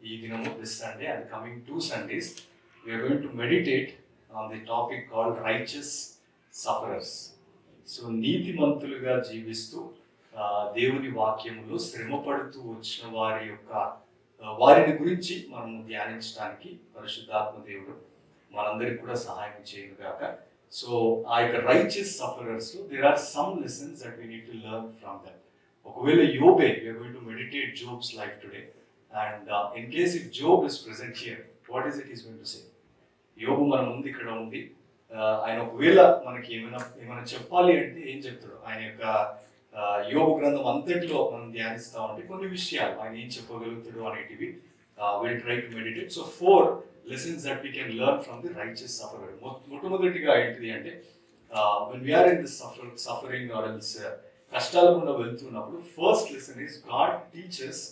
ఈ దినము this Sunday and coming 2 Sundays we are going to meditate on the topic called righteous sufferers. So నీతిమంతులుగా జీవిస్తూ దేవుని వాక్యములో శ్రమపడుతూ వచ్చిన వారిని గురించి మనం ధ్యానించడానికి పరిశుద్ధాత్మ దేవుడు మనందరికి కూడా సహాయం చేయను గాక. సో ఆ యొక్క రైచియస్ సఫరర్స్ లో there are some lessons that we need to learn from them. ఒకవేళ యోబే, we are going to meditate Job's life today, and in case if Job is present here, what is it he's going to say? యోబు మన ముందు ఇక్కడ ఉంది, ఆయన ఒకవేళ మనకి ఏమైనా చెప్పాలి అంటే ఏం చెప్తాడు? ఆయన యొక్క యోబు గ్రంథం అంతటిలో మనం ధ్యానిస్తా ఉంటే కొన్ని విషయాలు ఆయన ఏం చెప్పగలుగుతాడు అనేటివి will try to meditate. So 4 lessons that we can learn from the righteous sufferer. మొట్టమొదటిగా ఏంటిది అంటే when we are in the suffering or else కష్టాల గుండా వెళ్తున్నప్పుడు first lesson is God teachers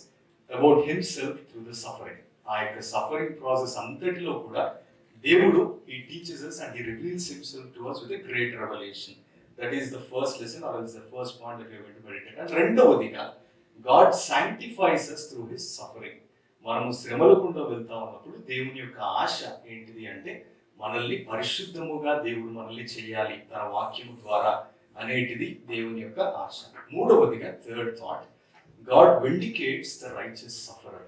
about himself through the suffering. ఆ యొక్క suffering process అంతటిలో కూడా దేవుడు he teaches us and he reveals himself to us with a great revelation. That is the first lesson or else the first point that we are going to meditate. And రెండవదిగా God sanctifies us through his suffering. మనము శ్రమల గుండా వెళ్తా ఉన్నప్పుడు దేవుని యొక్క ఆశ ఏంటిది అంటే మనల్ని పరిశుద్ధముగా దేవుడు మనల్ని చేయాలి తన వాక్యము ద్వారా అనేటిది దేవుని యొక్క ఆశ. మూడవదిగా third thought, God vindicates the righteous sufferer.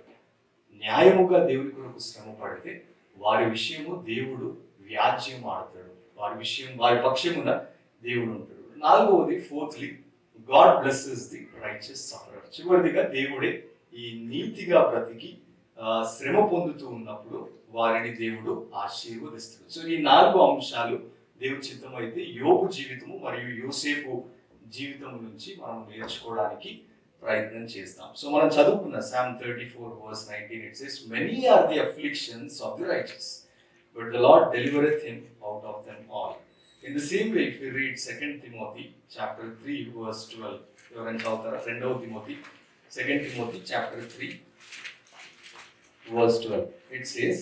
న్యాయముగా దేవుని కొరకు శ్రమ పడితే వారి విషయము దేవుడు వ్యాజ్యం ఆడతాడు, వారి పక్షమున దేవుడు ఉంటాడు. నాలుగవది fourthly, God blesses the righteous sufferer. చివరిదిగా దేవుడే ఈ నీతిగా బ్రతికి శ్రమ పొందుతూ ఉన్నప్పుడు వారిని దేవుడు ఆశీర్వదిస్తాడు. సో ఈ 4 అంశాలు దేవుని చిత్తం అయితే యోబు జీవితము మరియు యోసేపు జీవితం నుంచి మనం నేర్చుకోవడానికి ప్రయత్నం చేస్తాం. సో మనం చదువుకున్న Psalm 34:19, it says, many are the afflictions of the righteous, but the Lord delivereth him out of them all. In the same way, if we read 2 Timothy chapter 3 verse 12, ఎవరైనా చదువుతారా? 2 Timothy 2 Timothy chapter 3 verse 12, it says,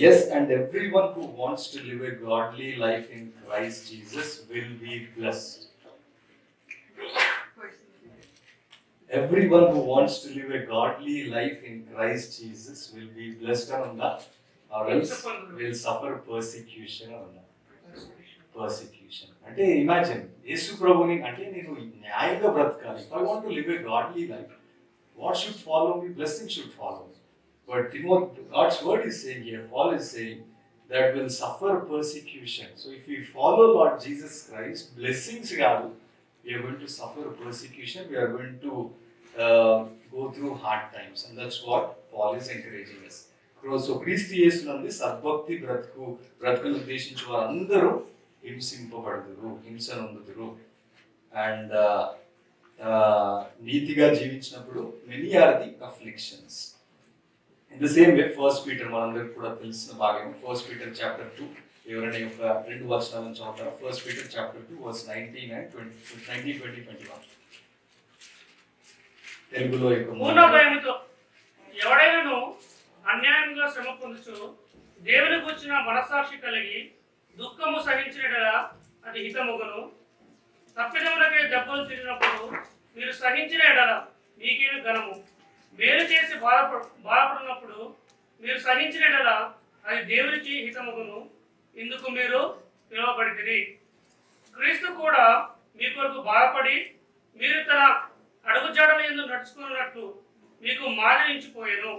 yes, and everyone who wants to live a godly life in Christ Jesus will be blessed. Everyone who wants to live a godly life in Christ Jesus will be blessed or else will suffer persecution. Persecution అంటే imagine, యేసు ప్రభుని అంటే నేను న్యాయంగా బ్రతకాలి. If I want to live a godly life, what should follow me? Blessing should follow me. But God's word is saying here, Paul is saying that will suffer persecution. So if we follow Lord Jesus Christ, blessings kaadu, we are going to suffer persecution, we are going to go through hard times, and that's what Paul is encouraging us. So క్రీస్తు యేసునందు సద్భక్తి బ్రతుకును ఉద్దేశించి వారందరూ హింసింపబడుదురు, హింసనొందుదురు. And నీతిగా జీవించినప్పుడు many are the afflictions. In the same way, 1 Peter మనందరికి కూడా తెలిసిన భాగం. 1 Peter chapter 2, ఎవరైనా యొక్క 2 వచనాలను చదువుతారా? 1 Peter chapter 2 verse 19 and 20, 21. తెలుగులో పూర్ణ భయముతో ఎవడైనాను అన్యాయంగా శ్రమ పొందుచు దేవుని గూర్చిన మనస్సాక్షి కలిగి దుఃఖము సహించినట్లా అది హితముగును. తప్పిదములకై దెబ్బలు తిరిగినప్పుడు మీరు సహించిన ఎడల మీకేను ఘనము. మేలు చేసి బాధపడినప్పుడు మీరు సహించిన ఎడల అది దేవునికి హితముగును. ఇందుకు మీరు పిలువబడితిరి. క్రీస్తు కూడా మీ కొరకు బాధపడి మీరు తన అడుగుజాడల యందు నడుచుకున్నట్లు మీకు మాదిరించిపోయెను.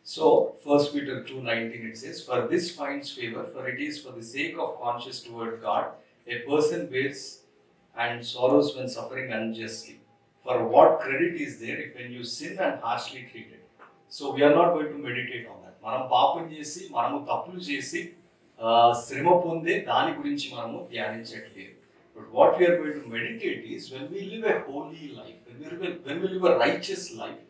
So 1 Peter 2:19, it says, for this finds favor, for it is for the sake of conscience toward God a person bears and sorrows when suffering unjustly. For what credit is there if when you sin and harshly treated? So we are not going to meditate on that. మనం పాపం చేసి మనము తప్పులు చేసి శ్రమ పొందే దాని గురించి మనము ధ్యానించట్లేదు. But what we are going to meditate is when we live a holy life, when we live a righteous life,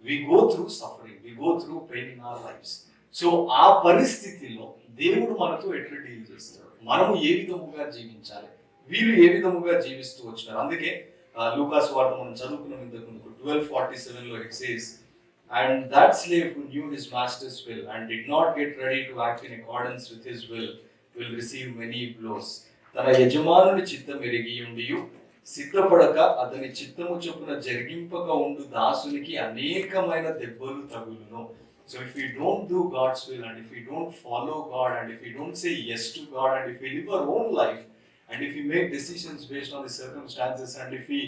we go through suffering, we go through pain in our lives. So ఆ పరిస్థితిలో దేవుడు మనతో ఎట్లా deal చేస్తాడు, మనము ఏ విధముగా జీవించాలి, వీళ్ళు ఏ విధముగా జీవిస్తూ వచ్చినారు. అందుకే లూకాసు వార్త మనం చదువుకున్నాం ఇంతకు ముందు 12:47 లో it says, and that slave who knew his master's will and did not get ready to act in accordance with his will receive many blows. తన యజమానుని చిత్తం ఎరిగి ఉండియు సిద్ధపడక అతని చిత్తము చొప్పున జరిగింపక ఉండు దాసునికి అనేకమైన దెబ్బలు తగులును. So if we don't do God's will, and if we don't follow God, and if we don't say yes to God, and if we live our own life, and if we make decisions based on the circumstances, and if we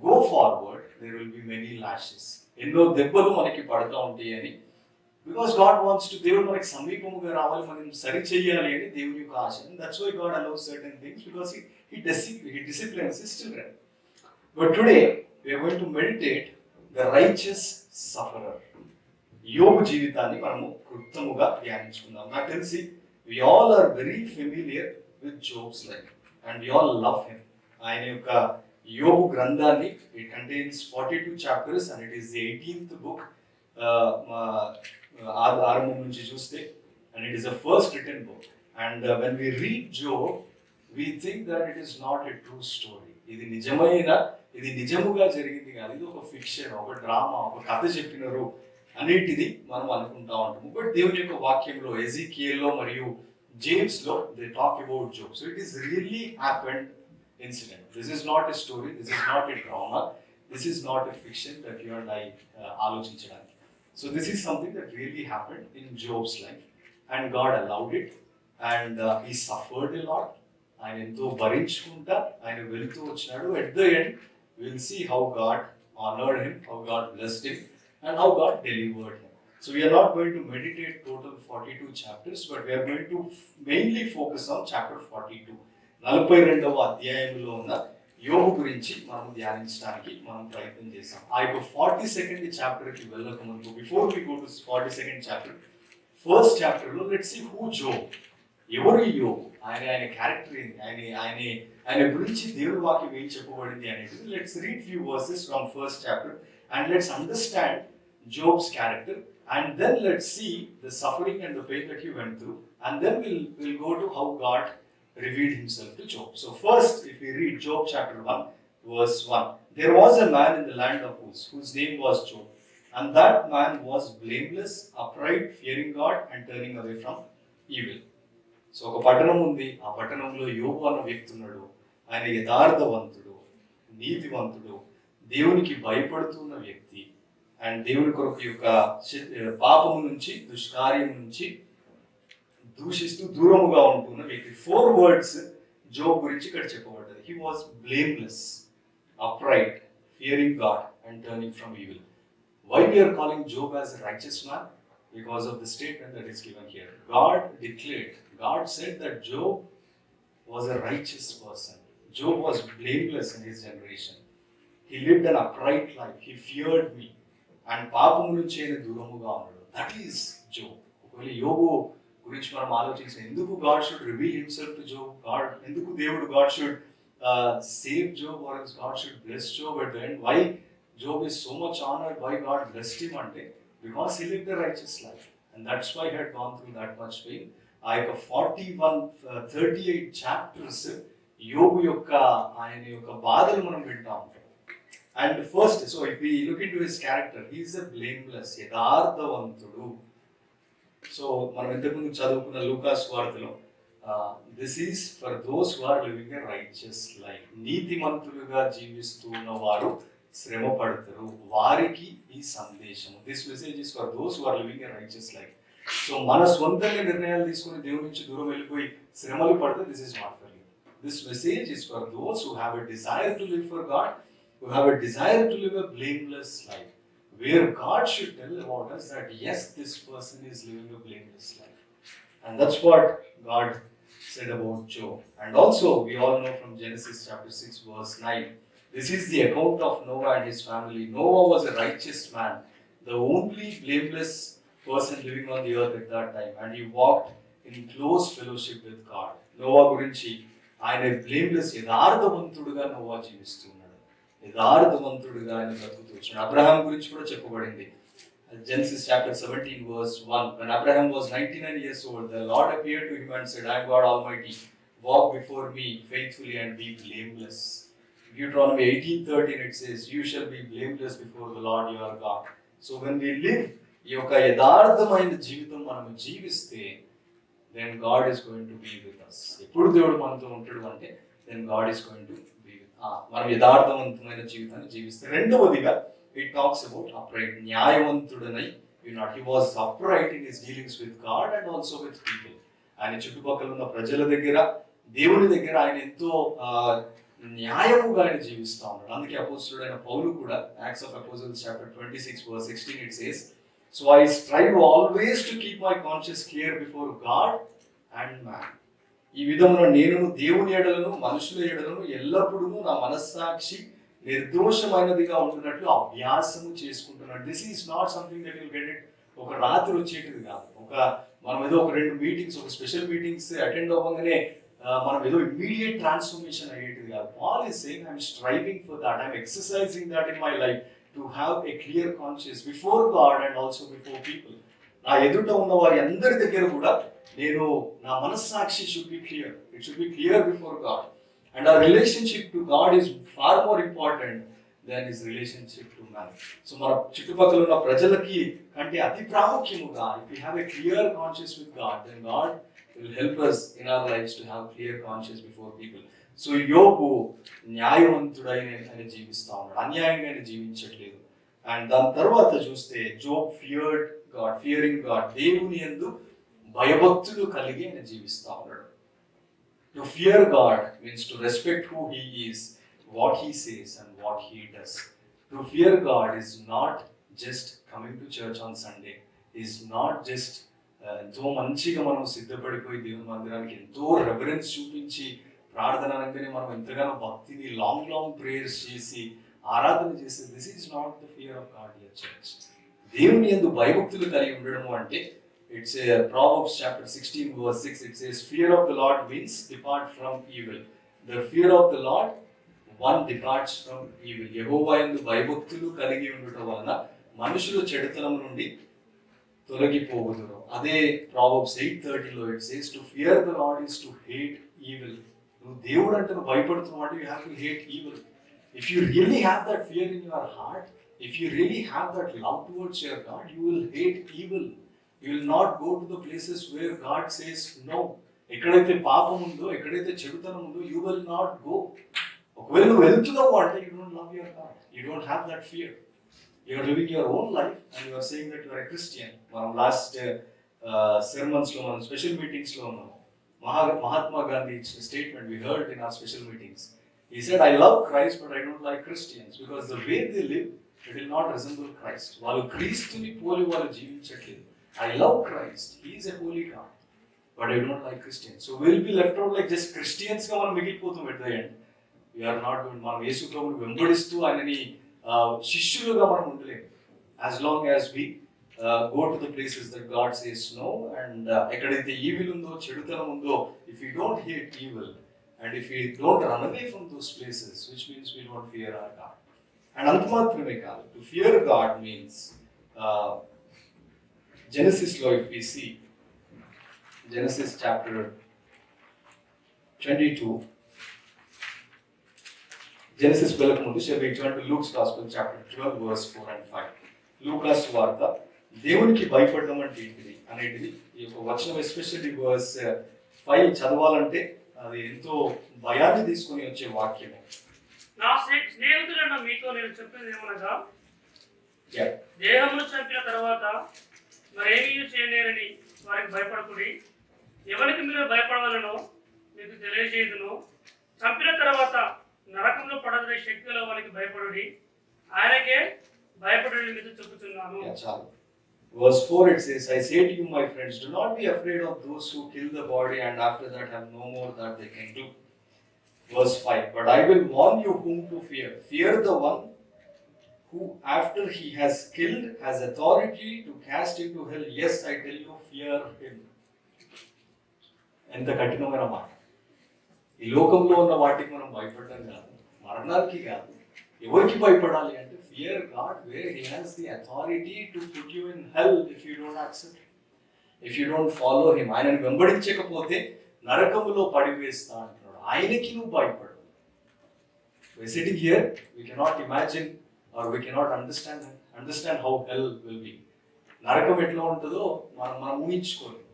go forward, there will be many lashes. ఎన్నో దెబ్బలు మనకి పడతా ఉంటాయి అని, because God wants to, దేవుడు మనకి సమీపముగా రావాలి, మనం సరి చేయాలి అని దేవుని యొక్క ఆశ. That's why God allows certain things, because he disciplines his children. But today we are going to meditate the righteous sufferer. యోబు జీవితాన్ని మనము క్లుప్తముగా ధ్యానించుకుందాం. నాకు తెలిసి we all are very familiar with Job's life and we all love him. ఆయన యొక్క యోబు గ్రంథాన్ని, it contains 42 chapters and it is the 18th book. ఆరంభం నుంచి చూస్తే, and it is the first written book. And when we read Job, we think that it is not a true story. ఇది నిజముగా జరిగింది కాదు, ఇది ఒక ఫిక్షన్, ఒక డ్రామా, ఒక కథ చెప్పినారు అనేటిది మనం అనుకుంటా ఉంటాము. బట్ దేవుని యొక్క వాక్యంలో, ఎజికియేల్లో మరియు జేమ్స్ లో they talk about Job. So it is really happened incident. This is not a story, this is not a drama, this is not a fiction that you and I ఆలోచించడానికి. So this is something that really happened in Job's life and God allowed it and he suffered a lot. ఆయన ఎంతో భరించుకుంటా ఆయన వెళ్తూ వచ్చినాడు. At the end will see how God honoured him, how God blessed him and how God delivered him. So we are not going to meditate total 42 chapters, but we are going to mainly focus on chapter 42. 42వ అధ్యాయంలో ఉన్న యోబు గురించి మనం ధ్యానించడానికి మనం ప్రయత్నం చేసాం. ఆ యొక్క 42nd చాప్టర్కి వెళ్ళక ముందు, before we go to 42nd chapter, first చాప్టర్లో లెట్స్ సీ హూ జోబ్. ఎవరు యోబు, ఆయన క్యారెక్టర్ ఏంటి, ఆయన గురించి దేవుడి వాక్యం ఏం చెప్పబడింది అనేది. Let's read few versus from first chapter and let's understand Job's character, and then let's see the suffering and the pain that he went through, and then we'll go to how God revealed himself to Job. So first, if we read Job chapter 1 verse 1, there was a man in the land of Uz whose name was Job, and that man was blameless, upright, fearing God and turning away from evil. So ఒక పట్టణం ఉంది, ఆ పట్టణంలో యోబు అన్న వ్యక్తి ఉన్నాడు. ఆయన యథార్థవంతుడు, నీతివంతుడు, దేవునికి భయపడుతున్న వ్యక్తి, అండ్ దేవుని కొరకు యొక్క పాపము నుంచి, దుష్కార్యం నుంచి దూషిస్తూ దూరముగా ఉంటున్న వ్యక్తి. 4 words జోబ్ గురించి ఇక్కడ చెప్పబడ్డది. He was blameless, upright, fearing God and turning from evil. Why we are calling Job as a righteous man? Because of the statement that is given here. God declared, God said that Job was a righteous person. Job was blameless in his generation. He lived an upright life. He feared me. And పాపము నుంచి ఆయన దూరముగా ఉన్నాడు. That is Job. ఒకవేళ యోబు గురించి మనం ఆలోచించిన, ఎందుకు God should reveal himself to Job, ఎందుకు దేవుడు God should save Job, or God should bless Job at the end, why Job is so much honoured, why God blessed him అంటే, because he lived a righteous life and that's why he had gone through that much pain. ఆ యొక్క 38 chapters యోబు యొక్క ఆయన యొక్క బాధలు మనం వింటా ఉంటాం. And first, so if we look into his character, he is a blameless, యథార్థవంతుడు. సో మనం ఇంతకుముందు చదువుకున్న లూకాస్ వార్తలో, this is for those who are living a righteous life. నీతిమంతులుగా జీవిస్తున్న వారు శ్రమ పడతారు, వారికి ఈ సందేశం. This message is for those who are living a righteous life. So మన సొంతంగా నిర్ణయాలు తీసుకుని దేవుని నుంచి దూరం వెళ్ళిపోయి శ్రమలు పడితే, this is not for you. This message is for those who have a desire to live for God, who have a desire to live a blameless life, where God should tell about us that yes, this person is living a blameless life. And that's what God said about Job. And also we all know from Genesis chapter 6 verse 9, this is the account of Noah and his family. Noah was a righteous man, the only blameless person living on the earth at that time, and he walked in close fellowship with God. Noah గురించి ఆయన blameless, యథార్థవంతుడుగా Noah జీవిస్తున్నాడు, యథార్థవంతుడుగా ఆయన బ్రతుకుతూ వచ్చాడు. Abraham గురించి కూడా చెప్పబడింది. Genesis chapter 17 verse 1, when Abraham was 99 years old, the Lord appeared to him and said, I am God Almighty, walk before me faithfully and be blameless. Deuteronomy 18:13 it says, you shall be blameless before the Lord your God. So when we live ఈ యొక్క యథార్థమైన జీవితం మనం జీవిస్తే, then God is going to be with us. ఎప్పుడు దేవుడు మనతో ఉంటాడు అంటే, then God is going to be with us. మనం యథార్థవంతమైన జీవితాన్ని జీవిస్తే. రెండవదిగా ఇట్ టాక్స్ అబౌట్ అప్రైట్, న్యాయవంతుడనై ఉన్నాడు. He was upright in his dealings with God and also with people. ఆయన చుట్టుపక్కల ఉన్న ప్రజల దగ్గర, దేవుని దగ్గర ఆయన ఎంతో న్యాయముగా ఆయన జీవిస్తూ ఉన్నాడు. అందుకే అపోస్తలుడైన పౌలు కూడా acts of apostles chapter 26:16 it says, so I strive always to keep my conscious clear before God and man. ఈ విధమున నేను దేవుని ఎడలను మనుషుల ఎడలను ఎల్లప్పుడూ నా మనస్సాక్షి నిర్దోషమైనదిగా ఉంటున్నట్లు అభ్యాసము చేసుకుంటున్నాడు. This is not something that will get it ఒక రాత్రి వచ్చేటిది కాదు. మనం ఏదో ఒక 2 మీటింగ్స్, ఒక స్పెషల్ మీటింగ్స్ అటెండ్ అవ్వగానే మనం ఏదో ఇమ్మీడియట్ ట్రాన్స్ఫర్మేషన్ అయ్యేటిది కాదు. Paul is saying I'm striving for that, I'm exercising that in my life to have a clear conscious before God and also before people. నా ఎదుట ఉన్న వారి అందరి దగ్గర కూడా నేను నా మనస్సాక్షి should be clear, it should be clear before God. And our relationship to God is far more important than his relationship to man. So మన చుట్టుపక్కల ఉన్న ప్రజలకి కంటే అతి ప్రాముఖ్యముగా if we have a clear conscience with God, then God will help us in our lives to have clear conscience before people. So యోబు న్యాయవంతుడైన జీవిస్తా ఉన్నాడు, అన్యాయంగా జీవించట్లేదు. And దాని తర్వాత చూస్తే Job feared God, Fearing God, దేవుని యందు భయభక్తులు కలిగి ఆయన జీవిస్తా ఉన్నాడు. To fear God means to respect who he is, what he says and what he does. To fear God is not just coming to church on Sunday, is not just ఎంతో మంచిగా మనం సిద్ధపడిపోయి దేవుని మందిరానికి ఎంతో రెఫరెన్స్ చూపించి ప్రార్థన అనగానే మనం ఎంతగానో భక్తిని లాంగ్ ప్రేయర్స్ చేసి ఆరాధన చేసి. This is not the fear of God here church. దేవుని యందు భయభక్తులు కలిగి ఉండడము అంటే, it's a Proverbs chapter 16:6. It says, fear of the Lord means depart from evil. The fear of the Lord, one departs from evil. యెహోవా యందు భయభక్తులు కలిగి ఉండటం వలన మనుషులు చెడుతనం నుండి తొలగిపోవుదురు. అదే Proverbs 8:30 it says, to fear the Lord is to hate evil. నువ్వు దేవుడు అంటే నువ్వు భయపడుతున్నావు అంటే you have to hate evil. If you really have that fear in your heart, if you really have that love towards your God, you will hate evil. You will not go to the places where God says no. ఎక్కడైతే పాపం ఉందో, ఎక్కడైతే చెడుతనం ఉందో, you will not go. ఒకవేళ నువ్వు వెళ్తున్నావు అంటే you don't love your God, you don't have that fear. You are living your own life and you are saying that you are a Christian. మనం లాస్ట్ sermons లో, మనం special meetings లో ఉన్నాము. మహాత్మా గాంధీ ఇచ్చిన statement we heard in our special meetings. He said, I love Christ but I don't like Christians because the way they live, it will not resemble Christ. వాళ్ళు క్రీస్తుని పోలి వాళ్ళు జీవించట్లేదు. I love Christ, he is a holy God, but I don't like Christians. So we'll be left out like just Christians గా మనం మిగిలిపోతాం at the end. We are not going, మనం యేసు ప్రభువుని వెంబడిస్తూ ఆయనని శిష్యులుగా మనం ఉండలేము. As long as we go to the places that God says no, and ఎక్కడైతే evil ఉందో, చెడుతనం ఉందో, if we don't hate evil and if we don't run away from those places, which means we don't fear our God. And అంత మాత్రమే కాదు, to fear God means Genesis law, if we see Genesis chapter 22, Genesis 12 ముందు shall we turn to Luke's Gospel chapter 12 verse 4 and 5. లూకాసు వార్త దేవునికి భయపడడం అంటే ఏంటిది అనేది ఈ యొక్క వచనం ఎస్పెషల్లీ వర్స్ 5 చదవాలంటే అది ఎంతో భయాన్ని తీసుకొని వచ్చే వాక్యమే. నా స్నేహితులను మీతో నేను చెప్పేది ఏమనగా, దేహమును చంపిన తర్వాత మరేమీ చేయలేరని వారికి భయపడకుడి. ఎవరికి మీరు భయపడవలనో మీకు తెలియజేయుదును. చంపిన తర్వాత నరకంలో పడదనే శక్తిలో వారికి భయపడుడి. ఆయనకే భయపడుడి మీతో చెప్పుచున్నాను. Verse 4 it says, I say to you, my friends, do not be afraid of those who kill the body and after that have no more that they can do. Verse 5, but I will warn you whom to fear. Fear the one who after he has killed has authority to cast into hell. Yes, I tell you, fear him. ఎంత కఠినమైన మాట. ఈ లోకంలో ఉన్న వాటికి మనం భయపడడం కాదు, మరణానికి కాదు. ఎవరికి భయపడాలి అంటే fear God where he has the authority to put you in hell if you don't accept him, if you don't follow him. ఆయనను వెంబడించకపోతే నరకములో పడివేస్తా అంటున్నాడు. ఆయనకి నువ్వు భయపడు. We sitting here, we cannot imagine or we cannot understand how hell will be. నరకం ఎట్లా ఉంటుందో మనం ఊహించుకోలేము.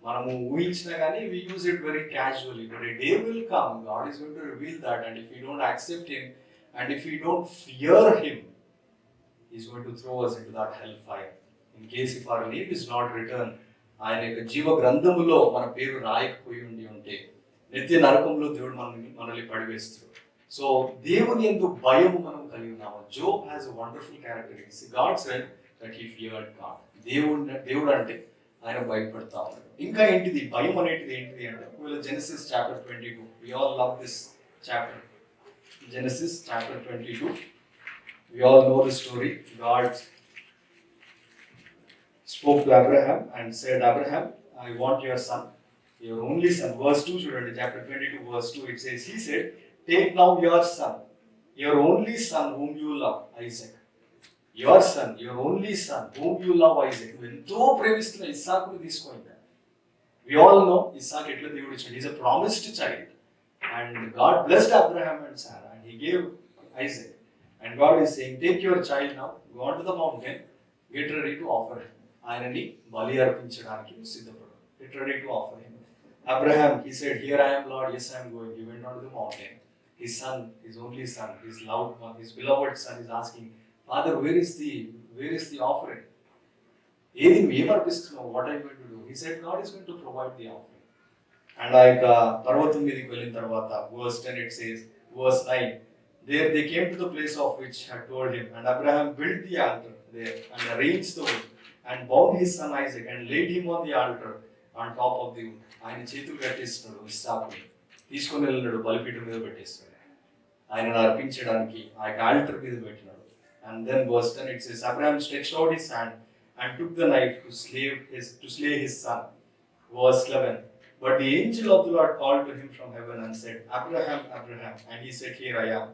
మనము ఊహించినా కానీ we use it very casually, but a day will come, God is going to reveal that, and if we don't accept him and if we don't fear him, he's going to throw us into that hellfire. In case if our name is not written, ఆయన యొక్క జీవ గ్రంథములో మన పేరు రాయకపోయి ఉంటే నిత్య నరకంలో దేవుడు మనల్ని పడివేస్తాడు. సో దేవుని యందు భయము మనం కలిగి ఉన్నాము. Job has a wonderful characteristics. God said that he feared God. దేవుడు అంటే ఆయన భయపడతా ఉన్నాడు. ఇంకా ఏంటిది భయం అనేటిది ఏంటిది అంటే ఒకవేళ Genesis chapter 22, we all love this chapter. Genesis chapter 22, we all know the story. God spoke to Abraham and said, Abraham, I want your son, your only son. Verse 2, children, chapter 22 verse 2, it says, he said, take now your son, your only son whom you love, Isaac. Your son, your only son whom you love, Isaac. ఎంతో ప్రేమిస్తున్న ఇస్సాకును తీసుకోండి. We all know Isaac ఎట్లా దేవుడు ఇచ్చాడు. He's a promised child, and God blessed Abraham and Sarah, and he gave Isaac. And God is saying, take your child now, go on to the mountain, get ready to offer him. ఆయనని బలి అర్పించడానికి సిద్ధపడు. Get ready to offer him. Abraham, he said, here I am, Lord, yes I am going. He went on to the mountain. His son, his only son, his loved one, his beloved son is asking, Father, where is the offering? ఏది నువ్వు ఏం అర్పిస్తున్నావు? What are you going to do? He said, God is going to provide the offering. And ఆ యొక్క పర్వతం మీదకి వెళ్ళిన తర్వాత verse 10 it says, verse 9, there they came to the place of which had told him, and Abraham built the altar there and arranged the wood and bound his son Isaac and laid him on the altar on top of the wood. ఆయన చేతులు కట్టేస్తున్నాడు ఇస్సాకుని, తీసుకొని వెళ్ళినాడు, బలిపీఠం మీద పెట్టేస్తున్నాడు, ఆయనను అర్పించడానికి ఆ యొక్క alter మీద పెట్టినాడు. And then verse 10 it says, Abraham stretched out his hand and took the knife to slay his son. Verse 11, but the angel of the Lord called to him from heaven and said, Abraham, Abraham. And he said, here I am.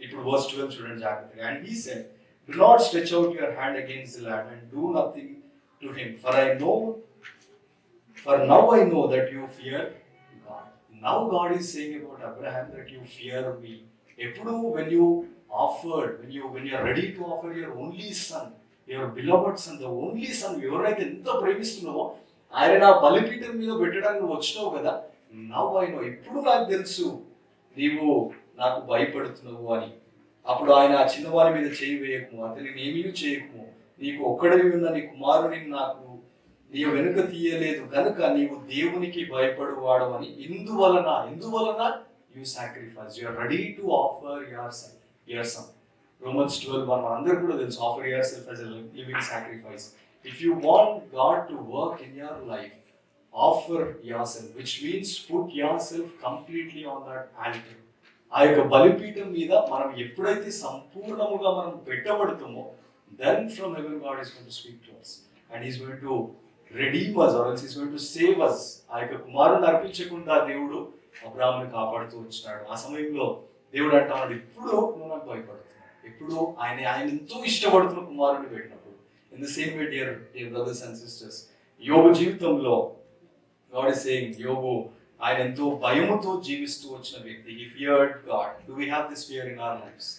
ఇప్పుడు verse 12 చూడండి జాగ్రత్తగా. And he said, do not stretch out your hand against the lad and do nothing to him, for now I know that you fear God. Now God is saying about Abraham that you fear me. ఎప్పుడు when you are ready to offer your only son, your beloved son, the only son, ఎవరైతే ఎంత ప్రేమిస్తున్నావో ఆయన నా బలిపీఠం మీద పెట్టడానికి వచ్చినావు కదా, నౌ ఐ నో, ఇప్పుడు నాకు తెలుసు నీవు నాకు భయపడుతున్నావు అని. అప్పుడు ఆయన ఆ చిన్నవారి మీద చేయి వేయకము, అతనికి ఏమీ చేయకము, నీకు ఒక్కడివి ఉన్న నీ కుమారుని నాకు నీవు వెనుక తీయలేదు కనుక నీవు దేవునికి భయపడువాడు అని. ఎందువలన you sacrifice, you are ready to offer your son. Romans 12:1 అందరూ కూడా తెలుసు, offer yourself as a living sacrifice. If you want God to work in your life, offer yourself, which means put yourself completely on that altar. ఆ యొక్క బలిపీఠం మీద మనం ఎప్పుడైతే సంపూర్ణముగా మనం పెట్టబడతామో, then from heaven God is going to speak to us and he is going to redeem us, or else he is going to save us. ఆ యొక్క కుమారుని అర్పించకుండా దేవుడు అబ్రాహాముని కాపాడుతూ వచ్చినాడు. ఆ సమయంలో దేవుడు అంటున్నాడు, ఇప్పుడు నువ్వు నాకు భయపడుతున్నావు, ఇప్పుడు ఆయన ఎంతో ఇష్టపడుతున్న కుమారుని పెట్టినప్పుడు. In the same way dear brothers and sisters, యోబు జీవితంలో గాడ్ ఇస్ సేయింగ్, యోబు ఆయన ఎంతో భయముతో జీవిస్తూ వచ్చిన వ్యక్తి. He feared God. Do we have this fear in our lives?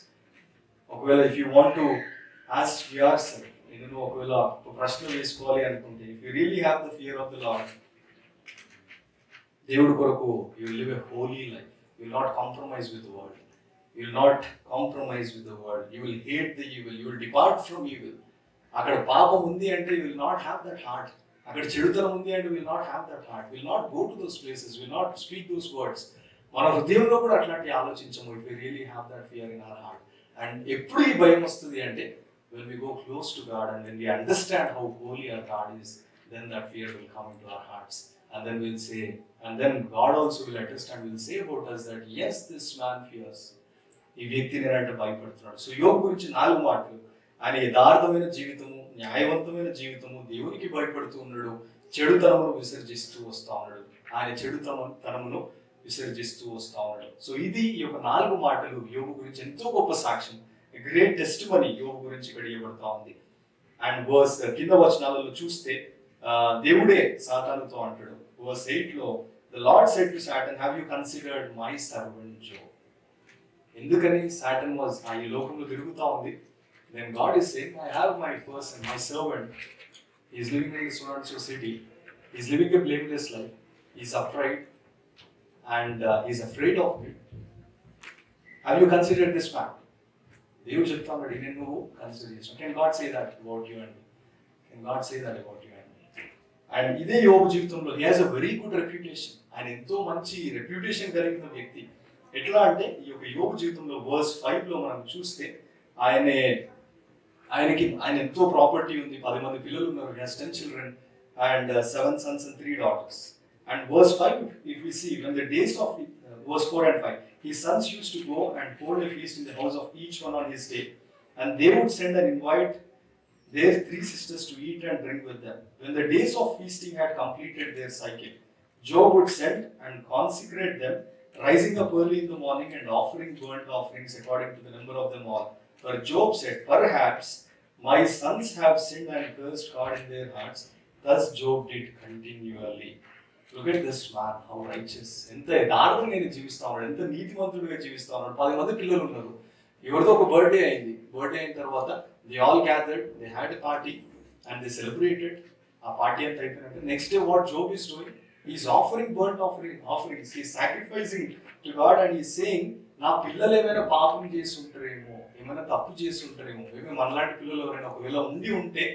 ఒకవేళ if you want to ask yourself, నేను ఒకవేళ ప్రశ్న వేసుకోవాలి అనుకుంటే, if you really have the fear of the Lord, దేవుడి కొరకు you will live a holy life. You will not compromise with the world. You will not compromise with the world. You will hate the evil. You will depart from evil. అక్కడ పాపం ఉంది అంటే you will not have that heart. అక్కడ చెడుతనం ఉంది అంటే you will not have that heart. You will not go to those places. You will not speak those words. మన హృదయంలో కూడా అట్లాంటి ఆలోచించము. If we really have that fear in our heart. And ఎప్పుడు ఈ భయం వస్తుంది అంటే when we go close to God and when we understand how holy our God is, then that fear will come into our hearts. And then we'll say, and then God also will understand, will say about us that yes, this man fears. ఈ వ్యక్తి నేనంటే భయపడుతున్నాడు. So యోబు గురించి 4 మాటలు. ఆయన యథార్థమైన జీవితము, న్యాయవంతమైన జీవితము, దేవునికి భయపడుతూ ఉన్నాడు, చెడుతనమును విసర్జిస్తూ వస్తా ఉన్నాడు, ఆయన చెడుతనమును విసర్జిస్తూ వస్తా ఉన్నాడు. సో ఇది ఈ యొక్క 4 మాటలు యోబు గురించి ఎంతో గొప్ప సాక్ష్యం, గ్రేట్ టెస్టిమనీ యోబు గురించి ఇక్కడ ఇవ్వబడతా ఉంది. అండ్ వర్స్ కింద వచనాలలో చూస్తే దేవుడే సాతానుతో అంటాడు. వర్స్ 8లో, the Lord said to Satan, have you considered my servant Job? ఎందుకని సాటన్ వాజ్ ఈ లోకంలో తిరుగుతా ఉంది. Then God is saying, I have my person, my servant. He is living in this so city. He's living a blameless life. He's upright and he's afraid of me. Have you considered this man? దేవుడు చెప్తా ఉన్నాడు, నేను నువ్వు consider చేసిన. Can God say that about you and can God say that about you and ఇదే యోబు జీవితంలో he has a very good reputation. ఆయన ఎంతో మంచి రెప్యుటేషన్ కలిగిన వ్యక్తి. ఎట్లా అంటే ఈ యొక్క యోబు జీవితంలో వర్స్ 5 లో మనం చూస్తే ఆయన ఎంతో ప్రాపర్టీ ఉంది, 10 మంది పిల్లలు ఉన్నారు, he has 10 children and 7 sons and 3 daughters. And verse 5, if we see, when the days of verse 4 and 5, his sons used to go and hold a feast in the house of each one on his day, and they would send and invite their 3 sisters to eat and drink with them. When the days of feasting had completed their cycle, Job would send and consecrate them, rising up early in the morning and offering burnt offerings according to the number of them all. For Job said, perhaps my sons have sinned and cursed God in their hearts. Thus Job did continually. Look at this man, how righteous. ఎంత యథార్థంగా నేను జీవిస్తా ఉన్నాడు, ఎంత నీతిమంతుడిగా జీవిస్తా ఉన్నాడు. 10 మంది పిల్లలు ఉన్నారు, ఎవరిదో ఒక బర్త్డే అయింది. బర్త్డే అయిన తర్వాత they all gathered, they had a party and they celebrated. ఆ పార్టీ అంతా అయిపోయినట్టు next day what Job is doing, is offering బర్nt offerings, is sacrificing to God and is saying, నా పిల్లలు ఏమైనా పాపం చేసి ఉంటారేమో, ఏమైనా తప్పు చేసి ఉంటారేమో, ఏమైనా మనలాంటి పిల్లలు ఎవరైనా ఒకవేళ ఉంటే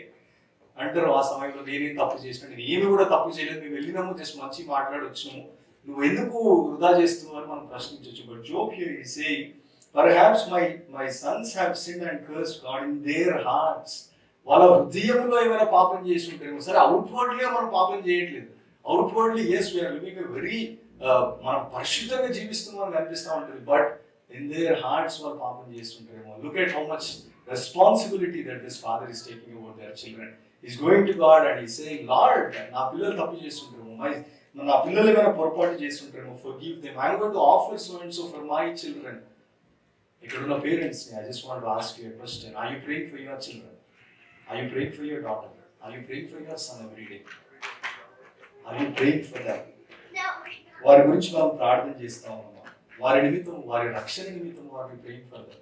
అంటారు ఆ సమయంలో, నేనేం తప్పు చేసినా, నేను ఏమి కూడా తప్పు చేయలేదు, మేము వెళ్ళినాము జస్ట్ మంచి మాట్లాడొచ్చినాము, నువ్వు ఎందుకు వృధా చేస్తున్నావు అని మనం ప్రశ్నించవచ్చు. But Job here is saying, perhaps my sons have sinned and cursed God in their hearts. వాళ్ళ హృదయంలో ఏమైనా పాపం చేసి ఉంటారేమో. సరే, అవుట్వర్డ్లీగా మనం పాపం చేయట్లేదు, outwardly as we're living a very మనం పరిశుద్ధంగా జీవిస్తున్నాం అని కనిపిస్తూ ఉంటుంది, బట్ ఇన్ దేర్ హార్ట్స్ వాళ్ళు పాపం చేస్తుంటారేమో. Look at how much responsibility that this father is taking about their children. Is going to God and is saying, Lord నా పిల్లలు తప్పు చేస్తుంటారేమో, నా పిల్లలు ఏమైనా పొరపాటు చేస్తుంటారేమో, forgive them, I am going to offer so and so for my children. ఇక్కడ ఉన్న పేరెంట్స్ ని I just want to ask you a question. Are you praying for your children? Are you praying for your daughter? Are you praying for your son every day? Are you praying for them? వారి గురించి మనం ప్రార్థన చేస్తా ఉన్నాం, వారి నిమిత్తం, వారి రక్షణ నిమిత్తం వారిని praying for them.